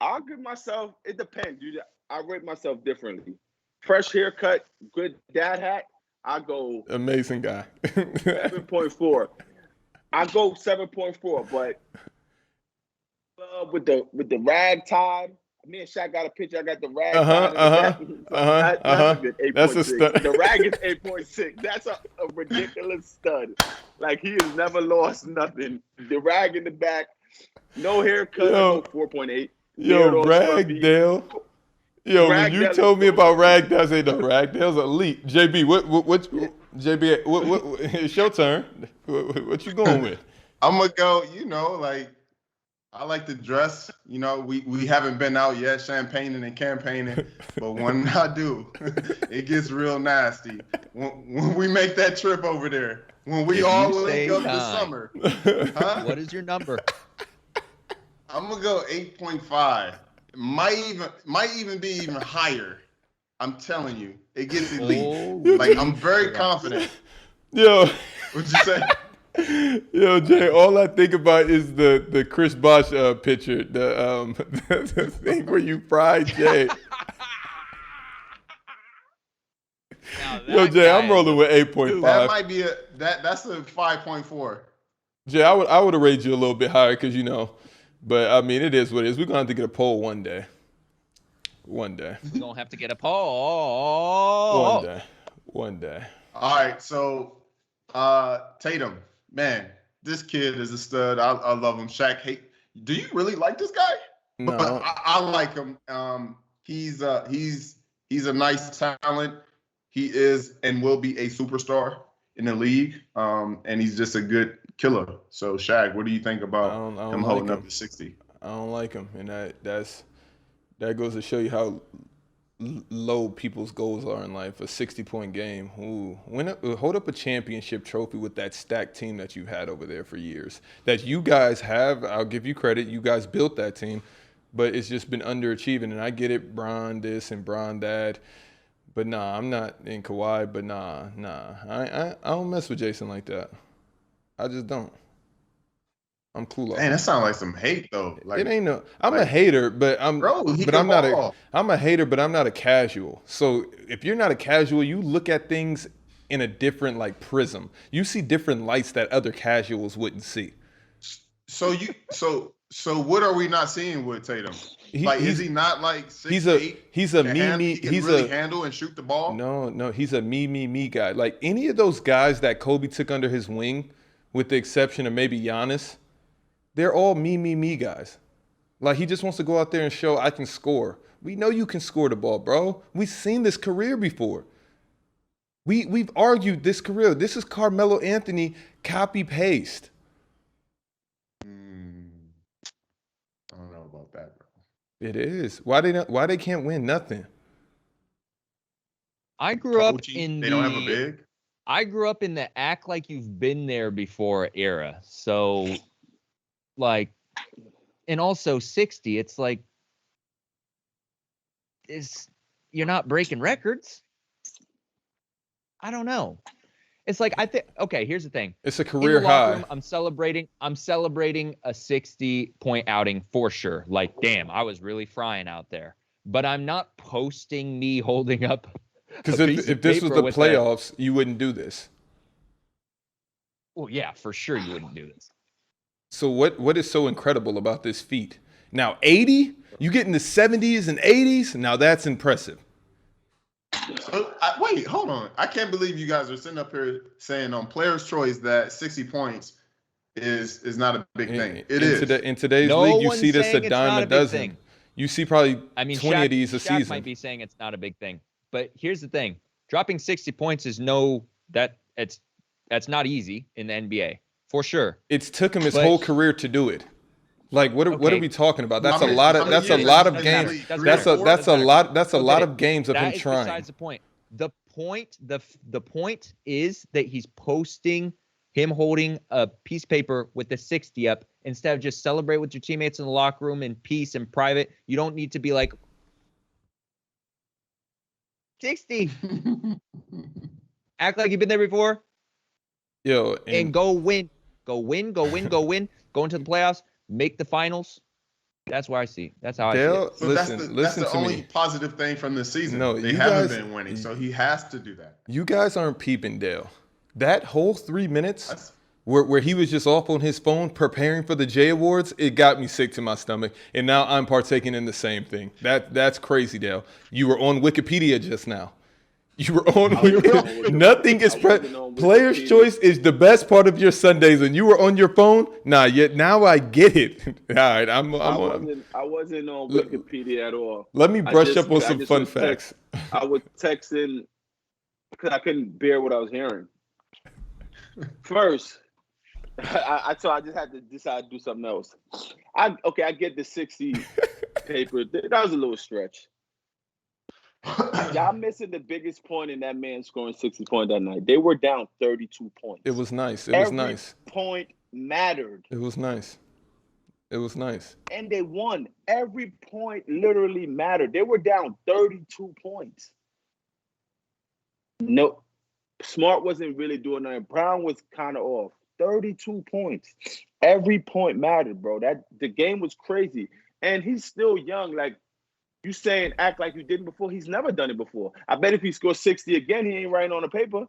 I'll give myself, it depends. I rate myself differently. Fresh haircut, good dad hat, I go amazing guy. 7.4. I go 7.4, but with the rag tie, me and Shaq got a picture. I got the rag tie. That's a good 8.6. The rag is 8.6. That's a ridiculous stud. Like he has never lost nothing. The rag in the back, no haircut. I go 4.8. Yo, Ragdale. Yo, when you told me about Ragdale, I said, no, Ragdale's elite. JB, what it's your turn. What you going with? I'm going to go, I like to dress. We haven't been out yet champagning and campaigning, but when I do, it gets real nasty. When we make that trip over there, when we all link up this summer. What is your number? I'm going to go 8.5. Might even be even higher. I'm telling you, it gets elite. I'm very confident. Yo, what'd you say? Yo, Jay, all I think about is the Chris Bosh picture, the thing where you fried Jay. Yo, Jay, I'm rolling with 8.5. That might be that's a 5.4. Jay, I would have rated you a little bit higher because but I mean, it is what it is. We're gonna have to get a poll one day. We're gonna have to get a poll. One day. All right, so Tatum, man, this kid is a stud. I love him. Shaq, do you really like this guy? No, I like him. He's a nice talent. He is and will be a superstar in the league. And he's just a good killer. So Shaq, what do you think about him holding up to 60? I don't like him, and that goes to show you how low people's goals are in life. A 60-point game. Ooh, hold up a championship trophy with that stacked team that you've had over there for years. That you guys have. I'll give you credit. You guys built that team, but it's just been underachieving. And I get it, Bron this and Bron that. But nah, I'm not in Kawhi. But nah, I don't mess with Jayson like that. I just don't. I'm cool. Man, that sounds like some hate though. It ain't no. I'm a hater, but I'm not I'm a hater, but I'm not a casual. So if you're not a casual, you look at things in a different prism. You see different lights that other casuals wouldn't see. So what are we not seeing with Tatum? Is he not 6'8"? He's a me. He's really handle and shoot the ball. No. He's a me guy. Like any of those guys that Kobe took under his wing, with the exception of maybe Giannis, they're all me guys. Like he just wants to go out there and show I can score. We know you can score the ball, bro. We've seen this career before. We've argued this career. This is Carmelo Anthony copy paste. It is. Why they can't win nothing? I grew up They don't have a big. I grew up in the act like you've been there before era. So, like, and also 60. It's like, you're not breaking records. I don't know. It's like, I think, okay, here's the thing. It's a career high. Room, I'm celebrating a 60-point outing for sure. Like, damn, I was really frying out there. But I'm not posting me holding up. Because if this was the playoffs, you wouldn't do this. Well, yeah, for sure you wouldn't do this. So what is so incredible about this feat? Now, 80? You get in the 70s and 80s? Now that's impressive. Wait, hold on. I can't believe you guys are sitting up here saying on Player's Choice that 60 points is not a big thing. It is. In today's league, you see this a dime a dozen. You see probably 20 Shaq, of these a Shaq season. Might be saying it's not a big thing. But here's the thing. Dropping 60 points is that's not easy in the NBA. For sure. It's took him his whole career to do it. Like what are we talking about? That's a lot of games. That's a lot of games of him trying. Besides the point. The point is that he's posting him holding a piece of paper with the 60 up instead of just celebrate with your teammates in the locker room in peace and private. You don't need to be like 60. Act like you've been there before. Yo, and go win. Go into the playoffs. Make the finals. That's what I see. That's how I see it. So that's the only positive thing from this season. No, they haven't been winning, so he has to do that. You guys aren't peeping, Dale. That whole 3 minutes where he was just off on his phone preparing for the J Awards, it got me sick to my stomach. And now I'm partaking in the same thing. That's crazy, Dale. You were on Wikipedia just now. You were on Wikipedia. Nothing is Player's Choice is the best part of your Sundays, and you were on your phone. Nah, yet now I get it. All right, I wasn't on Wikipedia at all. Let me brush up on some fun facts. I was texting because I couldn't bear what I was hearing. First, so I just had to decide to do something else. I get the 60 paper. That was a little stretch. Y'all missing the biggest point in that man scoring 60 points that night. They were down 32 points. It was nice. Every point mattered. It was nice. And they won. Every point literally mattered. They were down 32 points. No, Smart wasn't really doing nothing. Brown was kind of off. 32 points. Every point mattered, bro. The game was crazy. And he's still young. Like, you saying act like you didn't before. He's never done it before. I bet if he scores 60 again, he ain't writing on the paper.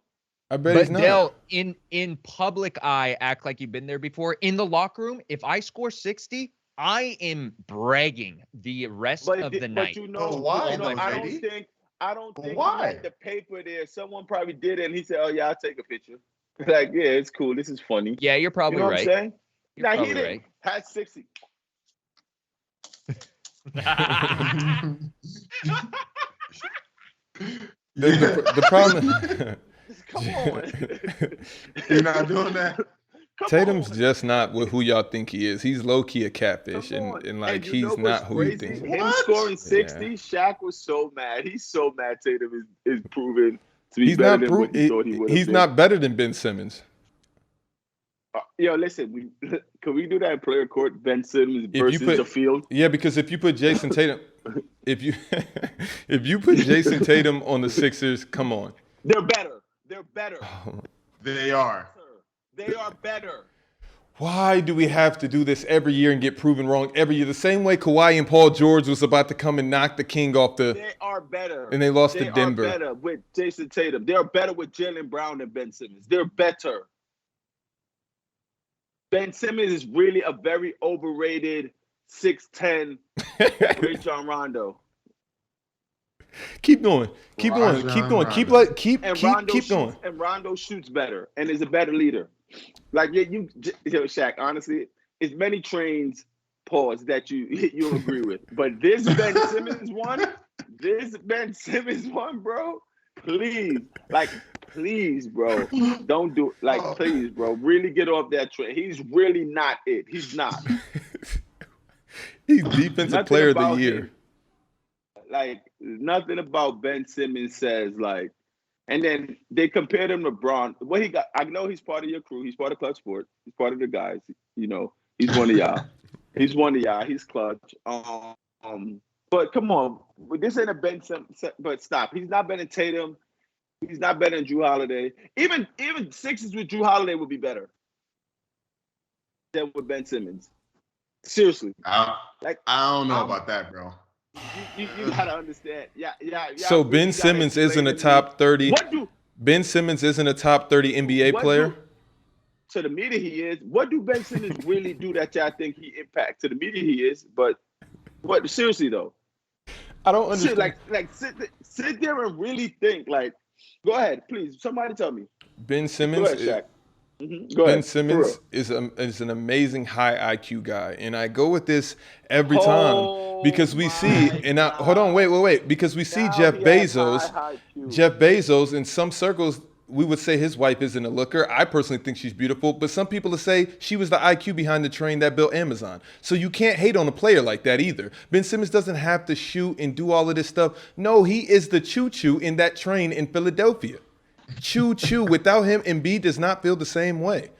I bet he's not. Dale, in public eye, act like you've been there before. In the locker room, if I score 60, I am bragging the rest of the night. But you know why? I don't think he had the paper there. Someone probably did it, and he said, "Oh yeah, I'll take a picture." Like, yeah, it's cool. This is funny. Yeah, you're probably right. You know what I'm saying? You're now probably he didn't right. had 60. The problem. Come on. You're not doing that. Tatum's just not who y'all think he is. He's low key a catfish, and like he's not who he thinks. Him scoring 60, Shaq was so mad. He's so mad. Tatum is proven to be better than what he thought he would. He's not better than Ben Simmons. Yo, listen, can we do that in player court? Ben Simmons versus the field? Yeah, because if you put Jayson Tatum, if you put Jayson Tatum on the Sixers, come on. They're better. They are. They are better. Why do we have to do this every year and get proven wrong every year? The same way Kawhi and Paul George was about to come and knock the king off the. They are better. And they lost to Denver. They are better with Jayson Tatum. They are better with Jaylen Brown than Ben Simmons. They're better. Ben Simmons is really a very overrated 6'10" Great John Rondo. Keep going. Keep going. And Rondo shoots better and is a better leader. Like Shaq, honestly, it's many trains, pause, that you agree with. But this Ben Simmons one, bro, please, bro, don't do it. Please, bro, really get off that train. He's really not it. He's not. He's defensive player of the year. Like, nothing about Ben Simmons says, like, and then they compared him to LeBron. What he got, I know he's part of your crew. He's part of Clutch Sport. He's part of the guys. You know, he's one of y'all. He's one of y'all. He's clutch. But come on, this ain't a Ben Simmons. But stop. He's not better than Tatum. He's not better than Drew Holiday. Even Sixers with Drew Holiday would be better than with Ben Simmons. Seriously. I don't know about that, bro. You gotta understand. Yeah. So Ben Simmons isn't a top 30. Ben Simmons isn't a top 30 NBA player? To the media, he is. What do Ben Simmons really do that y'all think he impacts? To the media, he is. But what? Seriously though, I don't understand. Sit there and really think. Like, go ahead, please. Somebody tell me. Ben Simmons. Go ahead, Shaq. Ben Simmons is an amazing high IQ guy, and I go with this every time because we see. And now, hold on, wait, because we see Jeff Bezos in some circles. We would say his wife isn't a looker. I personally think she's beautiful, but some people would say she was the IQ behind the train that built Amazon. So you can't hate on a player like that either. Ben Simmons doesn't have to shoot and do all of this stuff. No, he is the choo-choo in that train in Philadelphia. Choo-choo. Without him, Embiid does not feel the same way.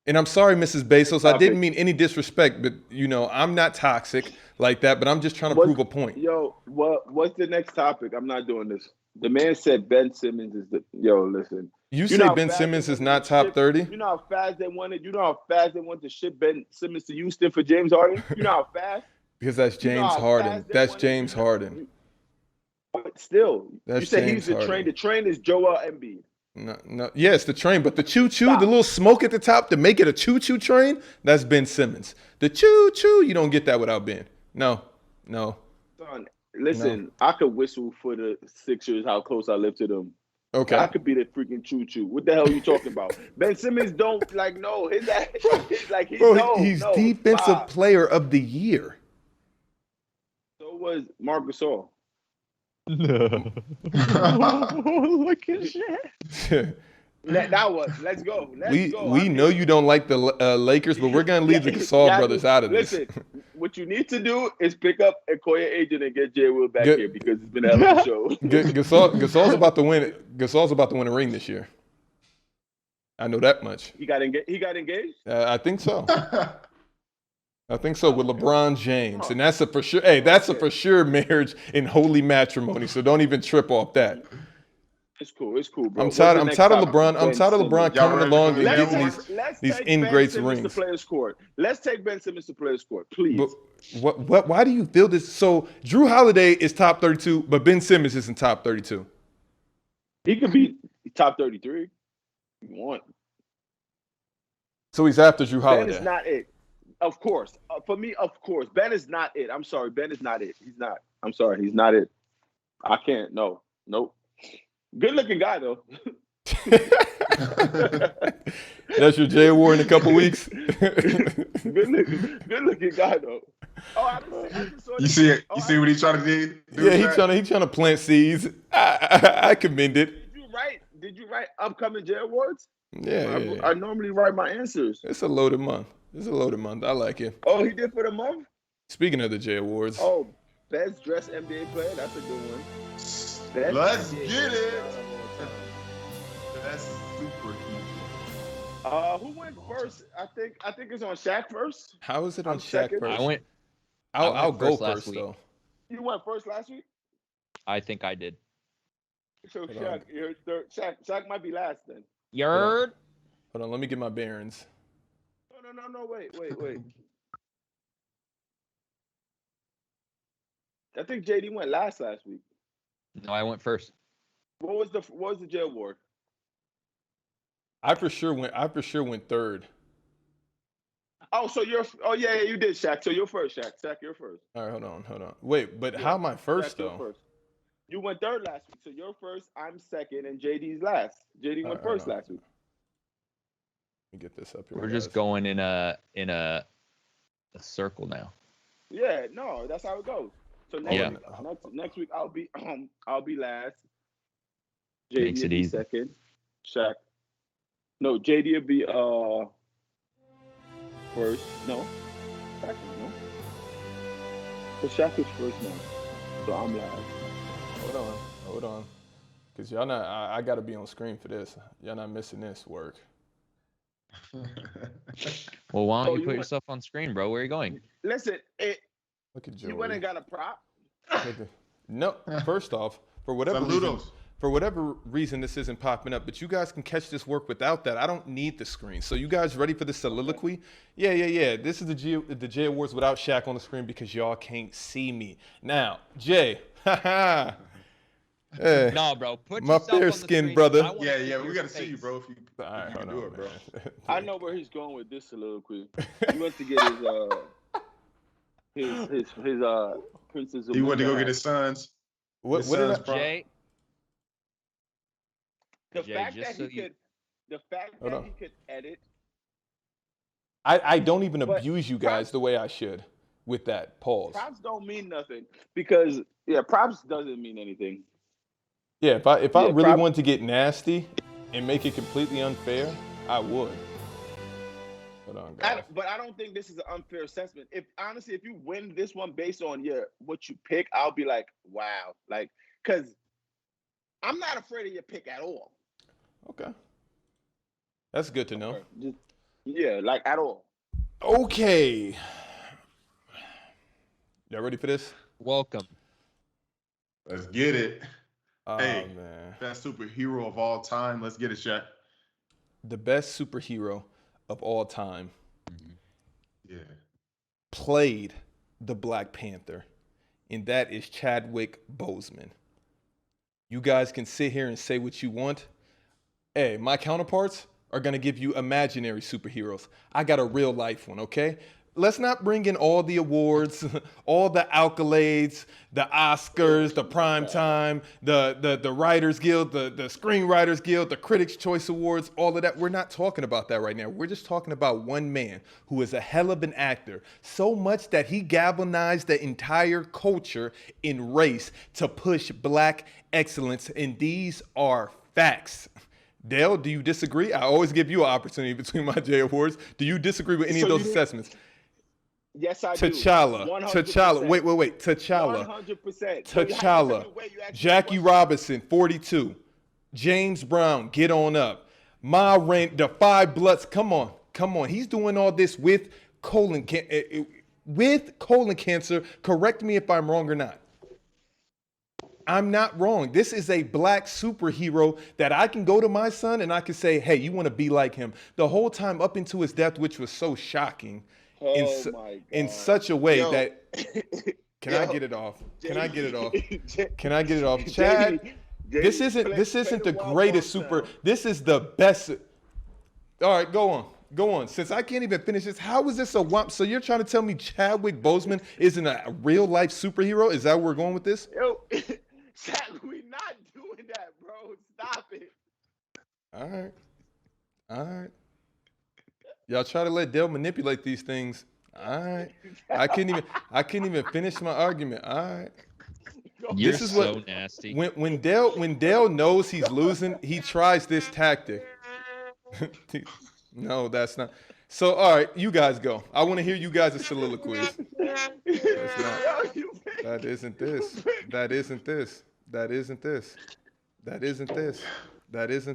And I'm sorry, Mrs. Bezos. I didn't mean any disrespect, but, you know, I'm not toxic like that, but I'm just trying to prove a point. Yo, what's the next topic? I'm not doing this. The man said Ben Simmons is the listen. You say Ben Simmons is not top 30? You know how fast they wanted to ship Ben Simmons to Houston for James Harden? You know how fast? Because that's James Harden. That's James Harden. But still, that's you said James he's the Harden. train. The train is Joel Embiid. No, yes, the train, but the choo-choo, the little smoke at the top to make it a choo-choo train, that's Ben Simmons. The choo-choo, you don't get that without Ben. No. Son, listen, I could whistle for the Sixers how close I live to them. Okay. I could be the freaking choo-choo. What the hell are you talking about? Ben Simmons don't he's defensive player of the year. So was Marc Gasol. No. Look at shit. Let's go. We know you don't like the Lakers, but we're gonna leave the Gasol brothers out of this. Listen, what you need to do is pick up a Koya agent and get Jay Will back here because it's been a hell of a show. Gasol's about to win. Gasol's about to win a ring this year. I know that much. He got engaged. I think so. With LeBron James, and that's a for sure. Hey, that's a for sure marriage in holy matrimony. So don't even trip off that. It's cool, bro. I'm tired of LeBron coming along and getting these ingrates rings. Let's take Ben Simmons to players court, please. But why do you feel this? So Drew Holiday is top 32, but Ben Simmons isn't top 32. He could be top 33 if you want. So he's after Drew Holiday. Ben is not it. Of course. For me, of course. Ben is not it. I'm sorry. Ben is not it. He's not. I'm sorry. He's not it. I can't. No. Nope. Good looking guy, though. That's your J Award in a couple weeks. Good looking guy, though. I just saw you see it? You see what he's trying to do? Yeah, he's trying to plant seeds. I commend it. Did you write upcoming J Awards? Yeah. I normally write my answers. It's a loaded month. I like it. Oh, he did for the month? Speaking of the J Awards. Oh, best dressed NBA player. That's a good one. Let's get it. That's super easy. Who went first? I think it's on Shaq first. How is it on Shaq first? I'll go first though. You went first last week? I think I did. So Shaq, you're third. Shaq might be last then. Yard. Hold on, let me get my bearings. No, wait. I think JD went last week. No, I went first. What was the J Award? I for sure went third. Oh, so yeah, you did, Shaq. So you're first, Shaq. Shaq, you're first. All right, hold on. Wait, but how am I first Shaq, though? First. You went third last week, so you're first. I'm second, and JD's last. JD went first last week. Let me get this up here. We're just going in a circle now. Yeah, no, that's how it goes. So next week I'll be last. JD Makes it will be easy. second. Shaq. No, JD will be first. No. Second, no. But Shaq is first now, so I'm last. Hold on. Because y'all not, I got to be on screen for this. Y'all not missing this work. Well, why don't you put yourself on screen, bro? Where are you going? Listen, Look at Joey. You went and got a prop? No, first off, for whatever reason this isn't popping up, but you guys can catch this work without that. I don't need the screen. So you guys ready for the soliloquy? Yeah. This is the J Awards without Shaq on the screen because y'all can't see me. Now, Jay, haha. Hey, no, bro. Put my fair skin brother. Yeah, we gotta see you, bro. If you can do it, bro. I know where he's going with this soliloquy. He wants to get his Princess. He went to go get his sons. What did Jay? The fact that he could edit. I don't even abuse you guys the way I should with that pause. Props don't mean nothing because props doesn't mean anything. Yeah, if I really wanted to get nasty and make it completely unfair, I would. Hold on, guys. But I don't think this is an unfair assessment. If you win this one based on what you pick, I'll be like, wow, like, because I'm not afraid of your pick at all. Okay, that's good to know. Like at all. Okay, y'all ready for this? Welcome. Let's get it. Hey, man. Best superhero of all time. Let's get it, Shaq. The best superhero of all time. Yeah. Played the Black Panther, and that is Chadwick Boseman. You guys can sit here and say what you want. Hey, my counterparts are going to give you imaginary superheroes. I got a real life one, okay? Let's not bring in all the awards, all the accolades, the Oscars, the Primetime, the Writers Guild, the Screenwriters Guild, the Critics' Choice Awards, all of that. We're not talking about that right now. We're just talking about one man who is a hell of an actor, so much that he galvanized the entire culture in race to push Black excellence, and these are facts. Dale, do you disagree? I always give you an opportunity between my J Awards. Do you disagree with any of those assessments? Yes, I do. T'Challa. Wait. T'Challa. 100%. T'Challa. Jackie Robinson, 42. James Brown, get on up. Ma Rain, the Five Bloods. Come on. He's doing all this with colon cancer. Correct me if I'm wrong or not. I'm not wrong. This is a Black superhero that I can go to my son and I can say, hey, you want to be like him. The whole time up into his death, which was so shocking. In such a way that can I get it off? Can I get it off? Chad, this isn't the greatest super. This is the best. All right, go on. Since I can't even finish this, how is this a whomp? So you're trying to tell me Chadwick Boseman isn't a real life superhero? Is that where we're going with this? Yo, Chad, we not doing that, bro. Stop it. All right. Y'all try to let Dale manipulate these things. All right. I couldn't even finish my argument. All right. You're so nasty. When Dale knows he's losing, he tries this tactic. No, that's not. So, all right, you guys go. I want to hear you guys' soliloquies. That isn't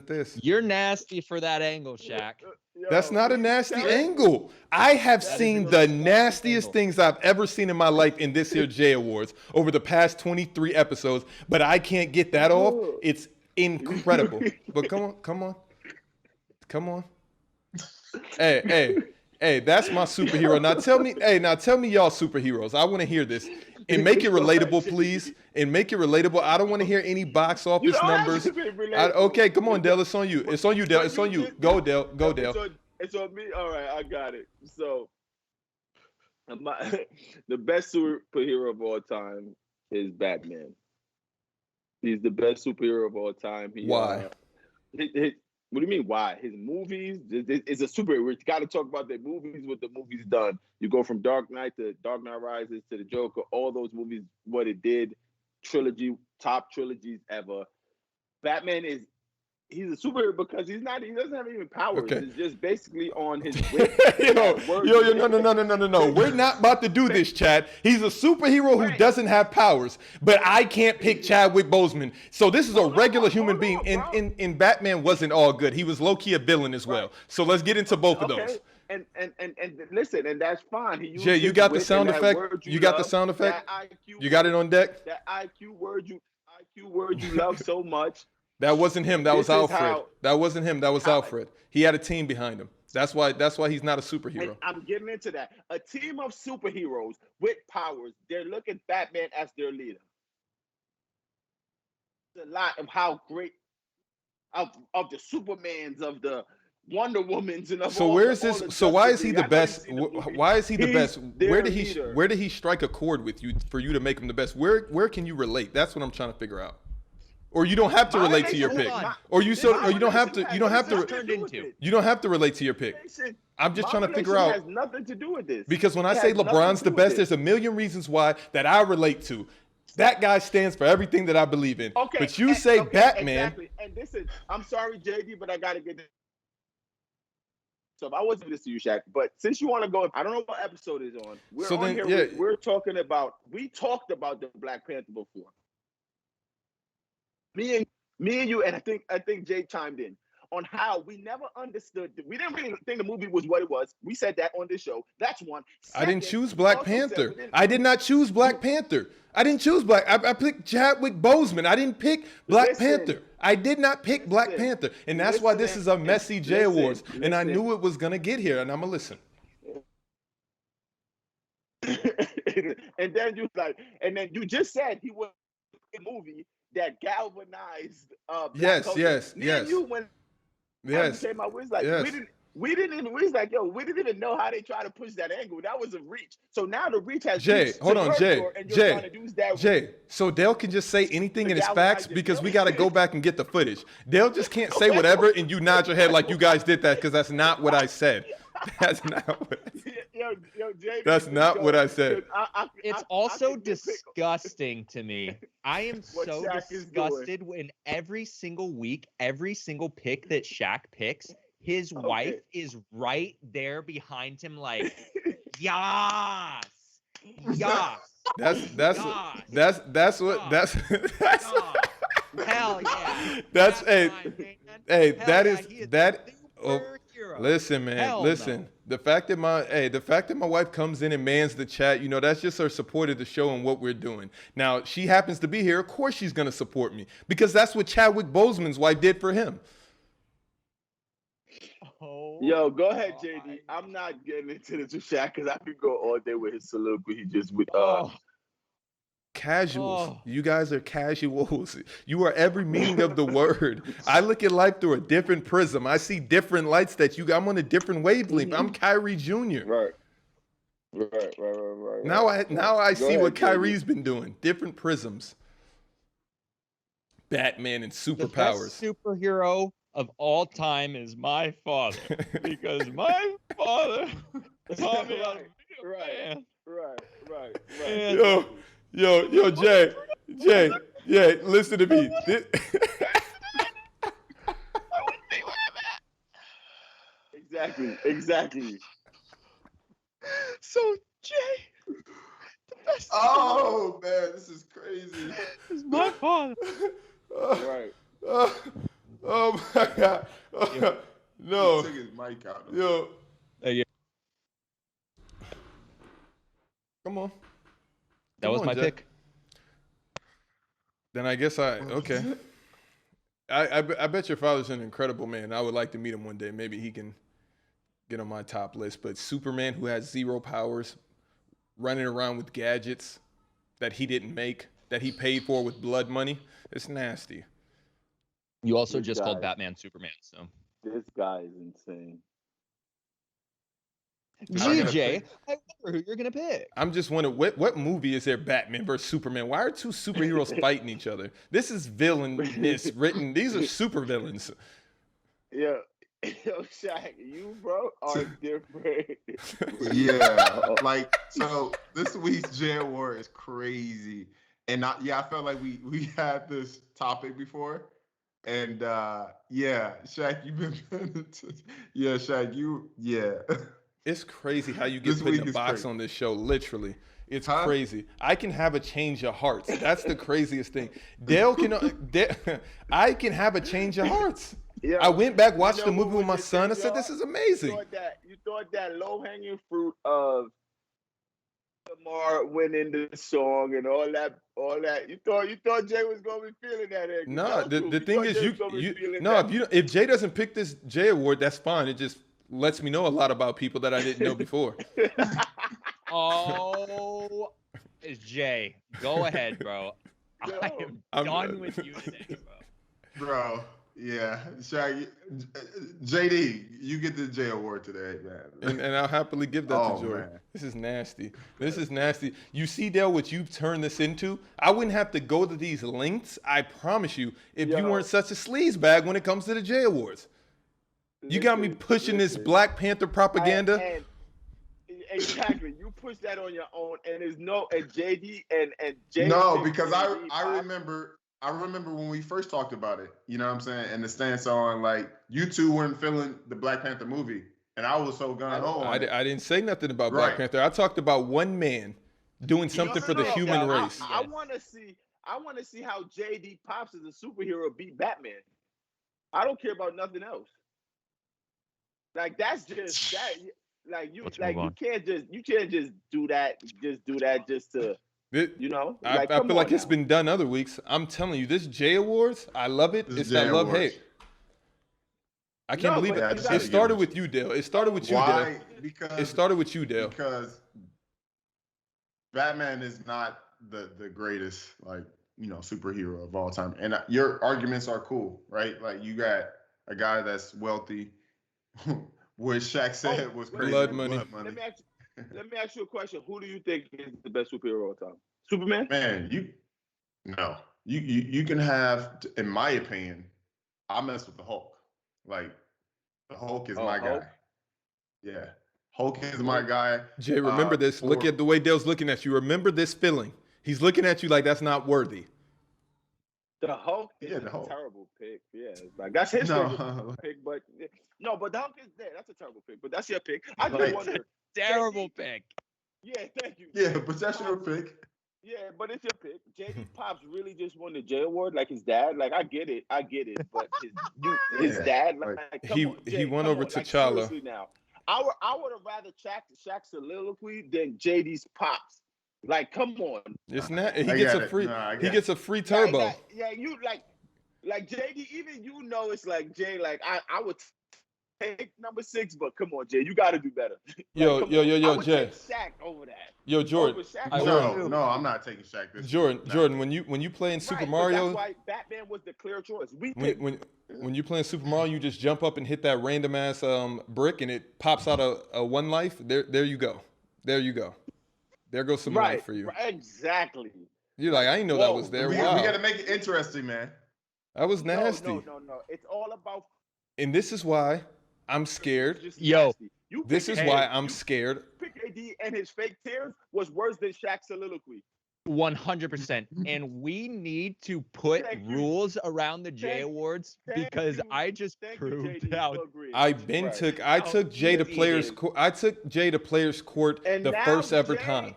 this. You're nasty for that angle, Shaq. That's not a nasty angle. I have seen the nastiest things I've ever seen in my life in this here J Awards over the past 23 episodes, but I can't get that off. It's incredible. But come on. Hey, that's my superhero. Now tell me y'all superheroes. I want to hear this. And make it relatable, please. And make it relatable. I don't want to hear any box office numbers. Okay, come on, Dale. It's on you. It's on you, Dale. It's on you. Go, Dale. It's on me. All right, I got it. So, the best superhero of all time is Batman. He's the best superhero of all time. Why? What do you mean? Why? His movies is a superhero. We got to talk about the movies. What the movies done. You go from Dark Knight to Dark Knight Rises to the Joker. All those movies, what it did, top trilogies ever. Batman he's a superhero because he doesn't have even powers. Okay. It's just basically on his wit. No. We're not about to do this, Chad. He's a superhero who doesn't have powers, but I can't pick Chadwick Boseman. So this is a regular human being, and Batman wasn't all good. He was low-key a villain as well. So let's get into both of those. And listen, and that's fine. Jay, you got the sound effect? You got the sound effect? You got it on deck? That IQ word you love so much. That wasn't him. That was Alfred. That wasn't him. That was Alfred. He had a team behind him. That's why he's not a superhero. And I'm getting into that. A team of superheroes with powers. They're looking Batman as their leader. A lot of how great of the Supermans, of the Wonder Womans, and of so all where is the, this? all the So why is he the best? movie. Why is he the best? Where did he leader. strike a chord with you for you to make him the best? Where can you relate? That's what I'm trying to figure out. Or you don't have to relate to your pick. Or you don't have to relate to your pick. I'm just trying to figure out. Has nothing to do with this. Because when I say LeBron's the best, there's a million reasons why that I relate to. That guy stands for everything that I believe in. Okay, but you say Batman. Exactly. And this is, I'm sorry, JD, but I got to get this. So if I wasn't this to you, Shaq, but since you want to go, I don't know what episode is on. We're So on then, here. yeah. We're talking about. We talked about the Black Panther before. Me and you, and I think Jay chimed in on how we never understood. We didn't really think the movie was what it was. We said that on this show. That's one. I didn't choose Black Panther. I did not choose Black Panther. I didn't choose I picked Chadwick Boseman. I didn't pick Black Panther. I did not pick Black Panther. And that's why this is a messy J Awards. And I knew it was going to get here, and I'm going to listen. and then you just said he was a movie that galvanized yes. You when came out, we was like, we didn't even know how they try to push that angle. That was a reach. So now the reach has Jay. So Dale can just say anything in his facts because we got to go back and get the footage. Dale just can't say whatever and you nod your head like you guys did that because that's not what I said. That's not what I said. That's not what I said. It's also disgusting to me. I am so disgusted when every single week, every single pick that Shaq picks, his wife is right there behind him like, yas. That's Hell yeah. Listen, man. Hell listen. no. The fact that my wife comes in and mans the chat, that's just her support of the show and what we're doing. Now, she happens to be here. Of course she's going to support me because that's what Chadwick Boseman's wife did for him. Yo, go ahead, JD. I'm not getting into this with Shaq because I could go all day with his soliloquy. He just with Casuals. You guys are casuals. You are every meaning of the word. I look at life through a different prism. I see different lights that you got. I'm on a different wavelength. I'm Kyrie Jr. Right. Now I see what Kyrie's JD. been doing. Different prisms. Batman and superpowers. The best superhero of all time is my father because my father taught me how to be a man. Right. Yo, Jay, yeah, listen to me. Exactly. So, Jay, the best Oh man, this is crazy. is my father. Right. Oh my God. No. He took his mic out. Yo. Yeah. Come on. That was my Jay. pick. Then I guess okay. I bet your father's an incredible man. I would like to meet him one day. Maybe he can get on my top list. But Superman who has zero powers, running around with gadgets that he didn't make, that he paid for with blood money, it's nasty. You also This just guy. called Batman Superman, so. This guy is insane. GJ, I wonder who you're gonna pick. I'm just wondering, what movie is there Batman versus Superman? Why are two superheroes fighting each other? This is villainous written. These are super villains. Yo, Shaq, you bro are different. Yeah, like so. This week's J War is crazy, and I felt like we had this topic before, And yeah, Shaq, you've been yeah, Shaq, It's crazy how you get this put in week a is box crazy. on this show. Literally, it's Huh? crazy. I can have a change of hearts. That's the craziest thing. Dale can. I can have a change of hearts. Yeah. I went back, watched You the know movie what with my was son. I your said, thing, "This is y'all? amazing." You thought that low hanging fruit of Lamar winning the song and all that. You thought Jay was gonna be feeling that angry. No, Tell the the truth. the You thing thought is, Jay was gonna be feeling no, that. if Jay doesn't pick this Jay award, that's fine. It just lets me know a lot about people that I didn't know before. Oh, Jay, go ahead, bro. No. I am I'm done done. with you today, bro. Bro, yeah. Shaq, JD, you get the J award today, man. And I'll happily give that Oh, to Jordan. man. This is nasty. This is nasty. You see, Dale, what you've turned this into? I wouldn't have to go to these lengths, I promise you, if you Yo. weren't such a sleaze bag when it comes to the J Awards. You got me pushing this Black Panther propaganda. And exactly, you push that on your own, and there's no and JD and Jay. No, because I remember when we first talked about it, you know what I'm saying, and the stance on like you two weren't feeling the Black Panther movie, and I was so gun ho. I didn't say nothing about Black Panther. I talked about one man doing something for the human race. I want to see how JD Pops as a superhero beat Batman. I don't care about nothing else. Like that's just that. Like you can't just do that just to I feel like it's been done other weeks. I'm telling you, this J Awards, I love it. It's that love hate. I can't believe it. It started with you, Dale. It started with you, Dale. Because it started with you, Dale. Because Batman is not the greatest superhero of all time, and your arguments are cool, right? Like you got a guy that's wealthy. What Shaq said was crazy. Blood money. Let me ask you a question. Who do you think is the best superhero of all time? Superman? Man, you can have, in my opinion, I mess with the Hulk. Like the Hulk is my guy. Yeah, Hulk is my guy. Jay, remember this. Look at the way Dale's looking at you. Remember this feeling. He's looking at you like that's not worthy. The Hulk is a terrible pick. Yeah, like that's his favorite pick, but the Hulk is there. That's a terrible pick, but that's your pick. I just wonder. Terrible pick. Yeah, thank you. Yeah, but that's your pick. Yeah, but it's your pick. JD Pops really just won the J Award, like his dad. Like I get it, but his dad, like he won over T'Challa. Seriously now, I would have rather Shaq's soliloquy than JD's Pops. Like, come on. It's not. He gets a free. He gets a free turbo. You like JD. Even it's like Jay. Like I would take number 6, but come on, Jay, you got to do better. Yo, Jay. Shaq over that. Yo, Jordan. No, I'm not taking Shaq. Jordan, when you play in Super Mario, that's why Batman was the clear choice. When you play in Super Mario, you just jump up and hit that random ass brick, and it pops out a one life. There you go. There goes some life for you. Right, exactly. You're like, I didn't know that was there. We Wow. got to make it interesting, man. That was nasty. No. It's all about. And this is why I'm scared. This is why I'm scared. Pick AD and his fake tears was worse than Shaq's soliloquy. 100%. And we need to put rules around the J Awards because I just proved how I took Jay to Players Court. I took Jay to Players Court the first ever time.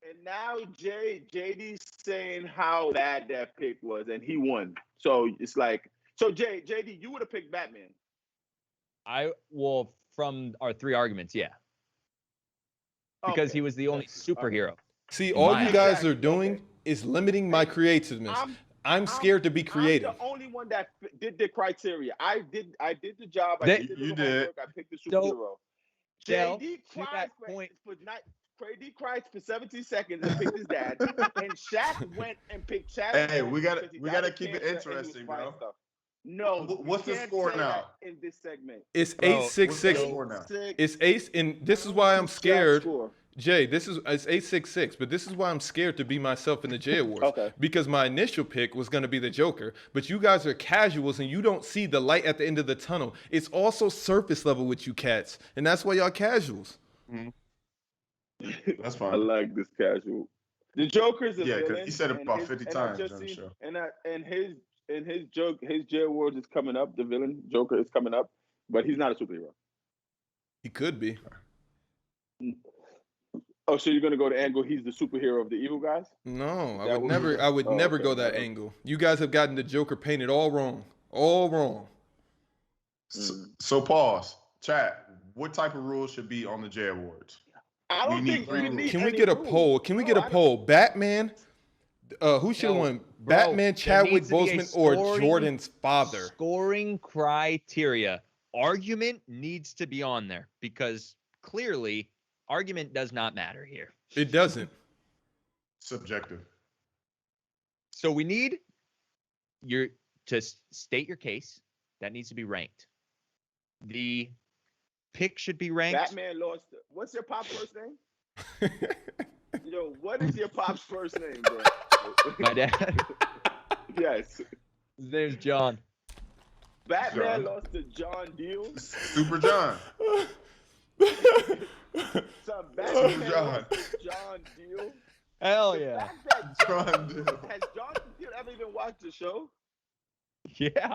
And now JD's saying how bad that pick was, and he won. So it's like, JD, you would have picked Batman. From our 3 arguments, yeah. Because he was the only superhero. See, all you guys are doing is limiting my creativeness. I'm scared to be creative. I'm the only one that did the criteria. I did the job. I did the homework. I picked the superhero. JD cried for 17 seconds and picked his dad. And Shaq went and picked Chad. Hey, we gotta keep it interesting, bro. No. What's the score now? In this segment, it's 8-6-6. It's ace, and this is why I'm scared. Jay, it's 8-6-6, but this is why I'm scared to be myself in the J Awards. Okay. Because my initial pick was going to be the Joker, but you guys are casuals and you don't see the light at the end of the tunnel. It's also surface level with you cats, and that's why y'all casuals. Mm-hmm. That's fine. I like this casual. The Joker's a villain. Yeah, because he said it about 50 times on the show. And his and his jail wars is coming up. The villain Joker is coming up, but he's not a superhero. He could be. Oh, so you're gonna go to angle? He's the superhero of the evil guys? No, I That would what never. we- I would Oh, never okay, go that never. angle. You guys have gotten the Joker painted all wrong. All wrong. So pause. Chat. What type of rules should be on the J Awards? I don't We think need we three need. Can we any get a rules. poll? Can we No, get a I don't- poll? Batman. Who should have No, won? bro, Batman, there Chadwick needs to be a Boseman, or scoring- Jordan's father? Scoring criteria. Argument needs to be on there because clearly argument does not matter here. It doesn't. Subjective. So we need to state your case. That needs to be ranked. The pick should be ranked. Batman lost. What's your pop's first name? Yo, what is your pop's first name, bro? My dad. Yes. His name's John. Batman John. lost to John Deal. Super John. Son, Batman John. lost to John Deal. Hell The yeah. fact that John Deal. Has John Deal ever even watched the show? Yeah.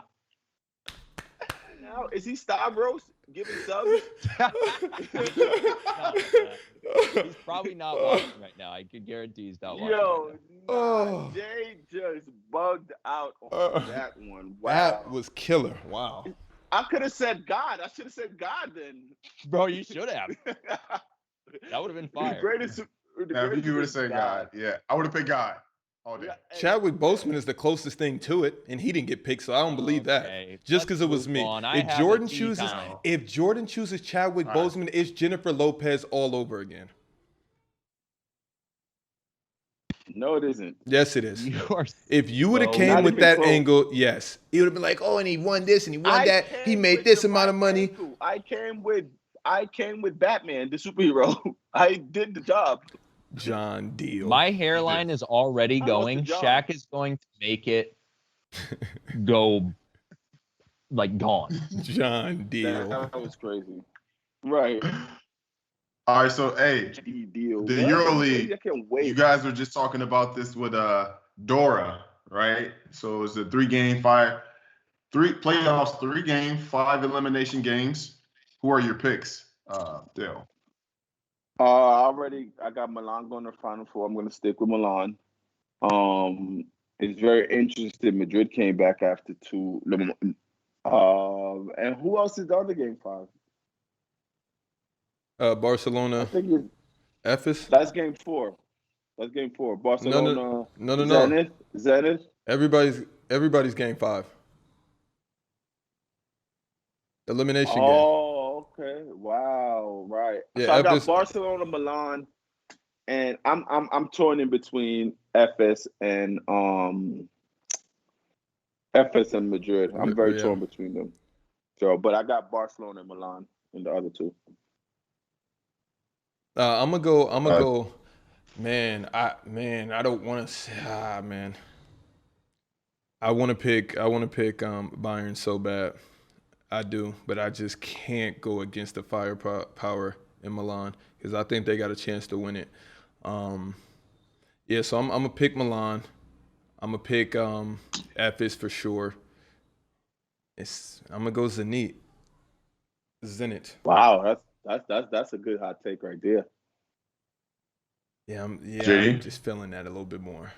Now, is he Stavros giving subs? He's probably not watching right now. I can guarantee he's not watching. Yo, right nah, Oh. Jay just bugged out on Uh, that one. Wow. That was killer. Wow. I could have said God. I should have said God then. now. Bro, you should have. That would have been The fire. greatest. Now, if you would have said God, yeah, I would have picked God all day. Yeah, hey, Chadwick Boseman is the closest thing to it, and he didn't get picked, so I don't believe that. Okay, Just because it let's was move me. on. I If have Jordan a tea chooses, time. if Jordan chooses Chadwick All right. Boseman, it's Jennifer Lopez all over again. No, it isn't. Yes, it is. You are If you would have so- came Not with even that close. angle, yes, it would have been like, oh, and he won this, and he won that. He came made with this the amount of right money. angle. I came with Batman, the superhero. I did the job. John Deal. My hairline is already I lost going. the job. Shaq is going to make it go like gone. John Deal. That was crazy. Right. All right, so hey, Deal. The What? EuroLeague, I can't wait. you guys were just talking about this with Dora, right? So it's a 3-game, 3 playoffs, 3-game, 5 elimination games. Who are your picks, Dale? I got Milan going to Final Four. I'm going to stick with Milan. It's very interesting. Madrid came back after 2. And who else is the other game 5? I Barcelona, think Ephes. that's game 4. That's game 4. Barcelona. No. Zenit. Everybody's game 5. Elimination game. Oh, okay. Wow. Right. Yeah, so I got Ephes- Barcelona, Milan, and I'm torn in between FS and Madrid. I'm very Yeah. torn between them. So, but I got Barcelona and Milan in the other 2. I'm gonna go. Man, I don't want to say. Man. I want to pick Bayern so bad. I do, but I just can't go against the firepower in Milan because I think they got a chance to win it. Yeah, so I'm gonna pick Milan. I'm gonna pick Ephes for sure. I'm gonna go Zenit. Wow, that's a good hot take right there. Yeah, I'm just feeling that a little bit more.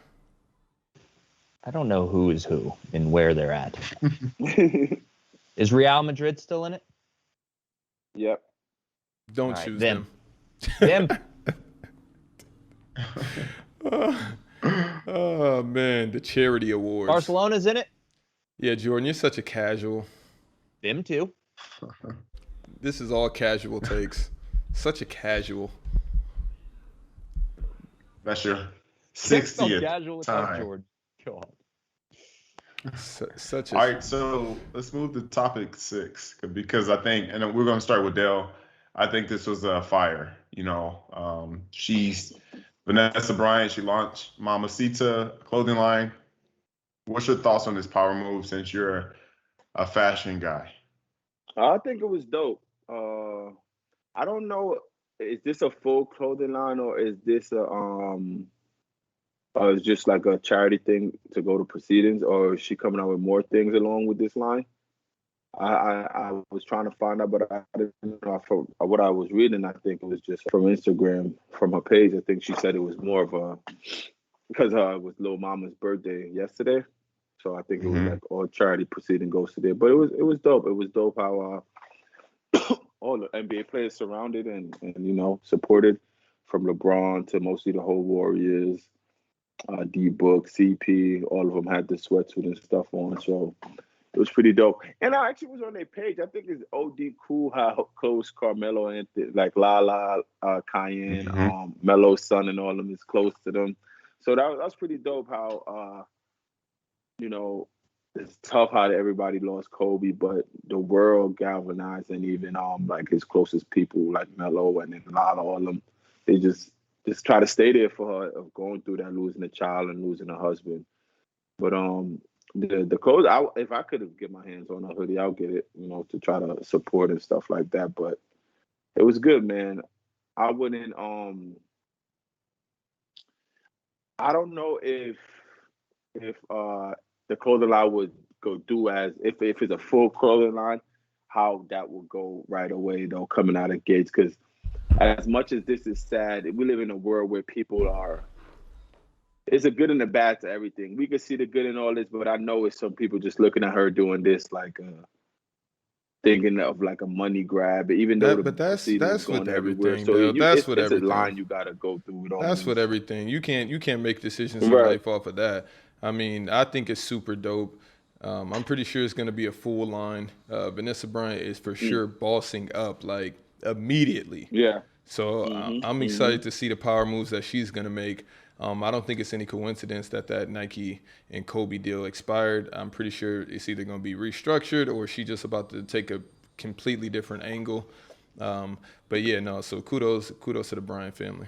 I don't know who is who and where they're at. Is Real Madrid still in it? Yep. Don't All right, choose them. them. Them. Oh man, the charity awards. Barcelona's in it. Yeah, Jordan, you're such a casual. Them too. This is all casual takes. Such a casual. That's your So 60th casual without time. Jordan. God. Such a. All right, so let's move to topic 6 because I think, and we're going to start with Dale. I think this was a fire. She's Vanessa Bryant. She launched Mambacita clothing line. What's your thoughts on this power move since you're a fashion guy? I think it was dope. I don't know. Is this a full clothing line or is this a It's just like a charity thing to go to proceedings, or is she coming out with more things along with this line? I was trying to find out, but I didn't know. From what I was reading, I think it was just from Instagram, from her page. I think she said it was more of a, because it was Lil Mama's birthday yesterday, so I think it was like all charity proceeding goes to there. But it was dope. It was dope how all the NBA players surrounded and supported, from LeBron to mostly the whole Warriors, D-Book, CP, all of them had the sweatsuit and stuff on. So it was pretty dope. And I actually was on their page. I think it's OD cool how close Carmelo and like Lala, Cayenne, Melo's son and all of them is close to them. So that was pretty dope how, it's tough how everybody lost Kobe, but the world galvanized, and even like his closest people like Melo and then Lala, all of them, they just try to stay there for her of going through that, losing a child and losing a husband. But the clothes, if I could get my hands on a hoodie, I'll get it, to try to support and stuff like that. But it was good, man. I wouldn't I don't know if the clothing line would go do as if it's a full clothing line, how that will go right away though, coming out of gates. Because as much as this is sad, we live in a world where people are. It's a good and a bad to everything. We can see the good in all this, but I know it's some people just looking at her doing this like thinking of like a money grab, even though that's going with everywhere. everything. So that's with it's everything. a line you got to go through. That's with everything. You can't make decisions in life off of that. I mean, I think it's super dope. I'm pretty sure it's going to be a full line. Vanessa Bryant is for sure bossing up like immediately. Yeah. So I'm excited to see the power moves that she's going to make. I don't think it's any coincidence that Nike and Kobe deal expired. I'm pretty sure it's either going to be restructured or she's just about to take a completely different angle. But yeah, no. So kudos to the Bryant family.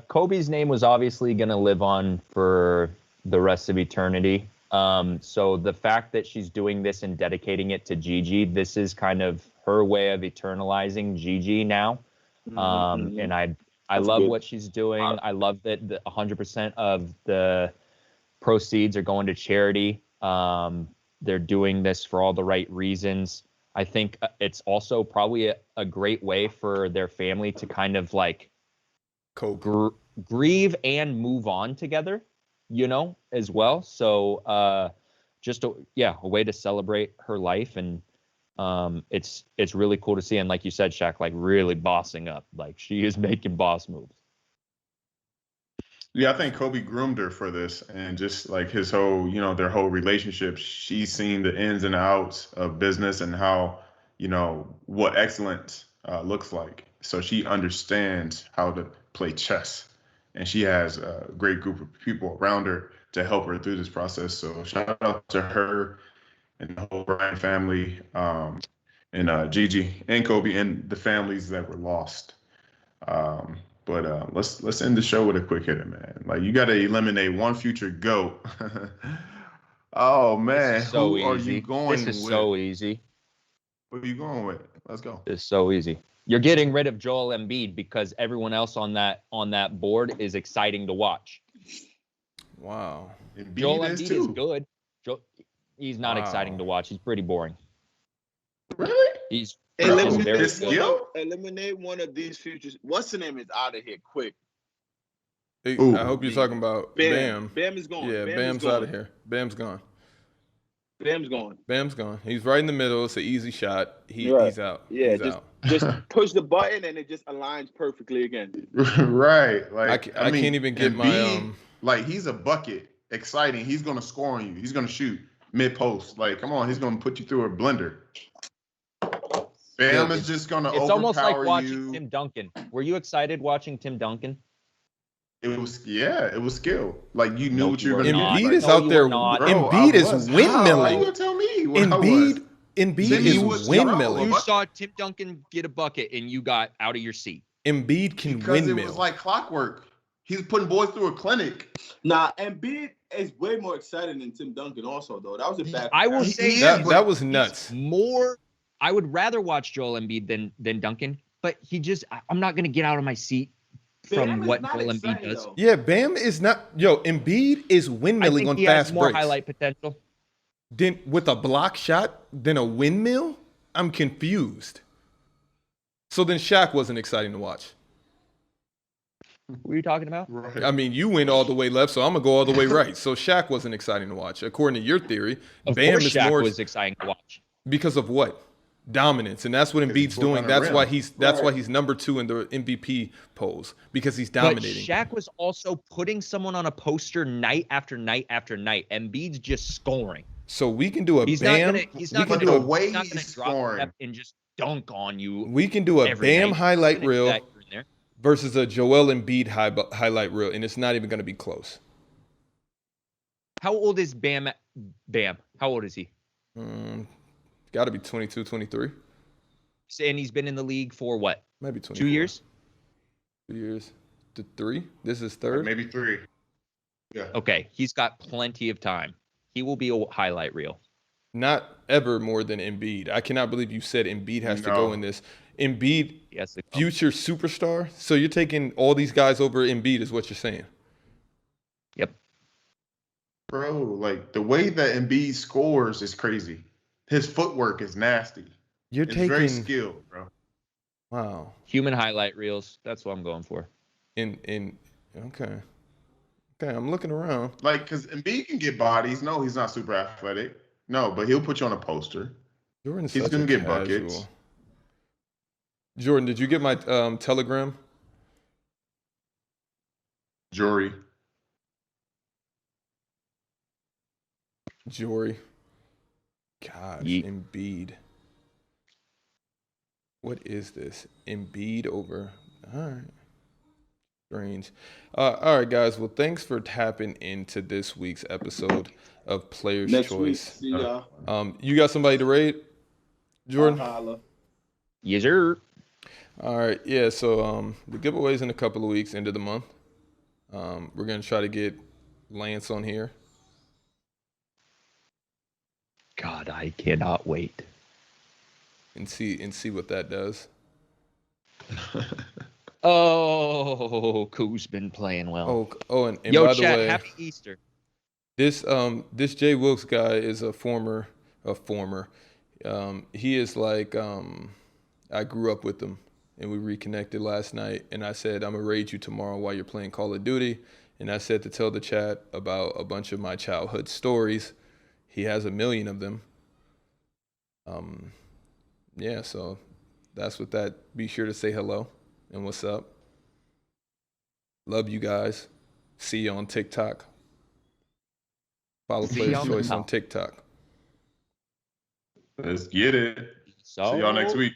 Kobe's name was obviously going to live on for the rest of eternity. So the fact that she's doing this and dedicating it to Gigi, this is kind of her way of eternalizing Gigi now. And I love what she's doing. I love that 100% of the proceeds are going to charity. They're doing this for all the right reasons. I think it's also probably a great way for their family to kind of like grieve and move on together, as well. So just a way to celebrate her life. And it's really cool to see. And like you said, Shaq, like really bossing up. Like she is making boss moves. Yeah, I think Kobe groomed her for this, and just like his whole, their whole relationship, she's seen the ins and outs of business and how, what excellence looks like. So she understands how to play chess, and she has a great group of people around her to help her through this process. So shout out to her and the whole Bryant family, and Gigi and Kobe and the families that were lost. But let's end the show with a quick hitter, man. Like you got to eliminate one future GOAT. Oh man, who are you going with? This is so easy. Who are you going with? Let's go. It's so easy. You're getting rid of Joel Embiid because everyone else on that board is exciting to watch. Wow. Joel Embiid is good. He's not exciting to watch. He's pretty boring. Really? He's eliminate one of these futures. What's the name is out of here quick. I hope you're talking about Bam. Bam is gone. Yeah, Bam's out of here. Bam's gone. Bam's gone. Bam's gone. He's right in the middle. It's an easy shot. He's out. Yeah, he's out. Just push the button and it just aligns perfectly again. Right. Like I can't even get my like he's a bucket. Exciting. He's gonna score on you. He's gonna shoot mid post. Like, come on, he's gonna put you through a blender. Bam is just gonna overpower you. It's almost like watching Tim Duncan. Were you excited watching Tim Duncan? It was skill. Like you knew what you were gonna do. Embiid is out there. Embiid is windmilling. How you gonna tell me? Embiid is windmilling. You saw Tim Duncan get a bucket and you got out of your seat. Embiid can because windmill. It was like clockwork. He's putting boys through a clinic. Nah, Embiid is way more exciting than Tim Duncan. Also, though, that was a bad. I will say that was nuts. More. I would rather watch Joel Embiid than Duncan, but I'm not going to get out of my seat from Bam what is not Joel Embiid exciting, does. though. Yeah, Bam is not. Yo, Embiid is I windmilling think on he has fast more breaks. highlight potential. Then with a block shot than a windmill, I'm confused. So then Shaq wasn't exciting to watch. What are you talking about? Right. I mean, you went all the way left, so I'm gonna go all the way right. So Shaq wasn't exciting to watch, according to your theory. Of Bam course, is Shaq more was exciting to watch. because of what? Dominance, and that's what Because he's Embiid's doing. on the That's rim. why that's why Right. he's number 2 in the MVP polls because he's But dominating. Shaq was also putting someone on a poster night after night after night. Embiid's just scoring. So we can do a He's Bam. not gonna. He's we not can gonna. do the a way he's not gonna he's drop scoring. step and just dunk on you. we can do a every Bam night. highlight He's gonna do reel that here and there. versus a Joel Embiid highlight reel, and it's not even going to be close. How old is Bam? Bam. How old is he? Got to be 22, 23. And he's been in the league for what? Maybe 24. 2 years? 2 years. 3. This is Like third. maybe 3. Yeah. Okay, he's got plenty of time. He will be a highlight reel. Not ever more than Embiid. I cannot believe you said Embiid has to go in this. Embiid, Yes, future superstar. So you're taking all these guys over Embiid is what you're saying. Yep. Bro, like the way that Embiid scores is crazy. His footwork is nasty. You're It's taking very skilled, bro. wow. Human highlight reels. That's what I'm going for. Okay. Okay, I'm looking around. Like, because Embiid can get bodies. No, he's not super athletic. No, but he'll put you on a poster. Jordan's He's such gonna a get casual. buckets. Jordan, did you get my telegram? Jory. Jory. Gosh, Yeet. Embiid. What is this? Embiid over. All right. Strange. All right, guys. Well, thanks for tapping into this week's episode of Player's Next week, Choice. see y'all. You got somebody to rate, Jordan? Holla. Yes, sir. All right. Yeah. So the giveaway's in a couple of weeks, end of the month. We're gonna try to get Lance on here. God, I cannot wait. And see what that does. Oh, Koo's been playing well. And Yo, by the chat, way, happy Easter. this Jay Wilkes guy is a former. He is like I grew up with him, and we reconnected last night. And I said I'm gonna raid you tomorrow while you're playing Call of Duty. And I said to tell the chat about a bunch of my childhood stories. He has 1 million of them. Yeah, so that's what that. Be sure to say hello and what's up. Love you guys. See you on TikTok. Follow See Player's you on the Choice on top. TikTok. Let's get it. So See y'all next week.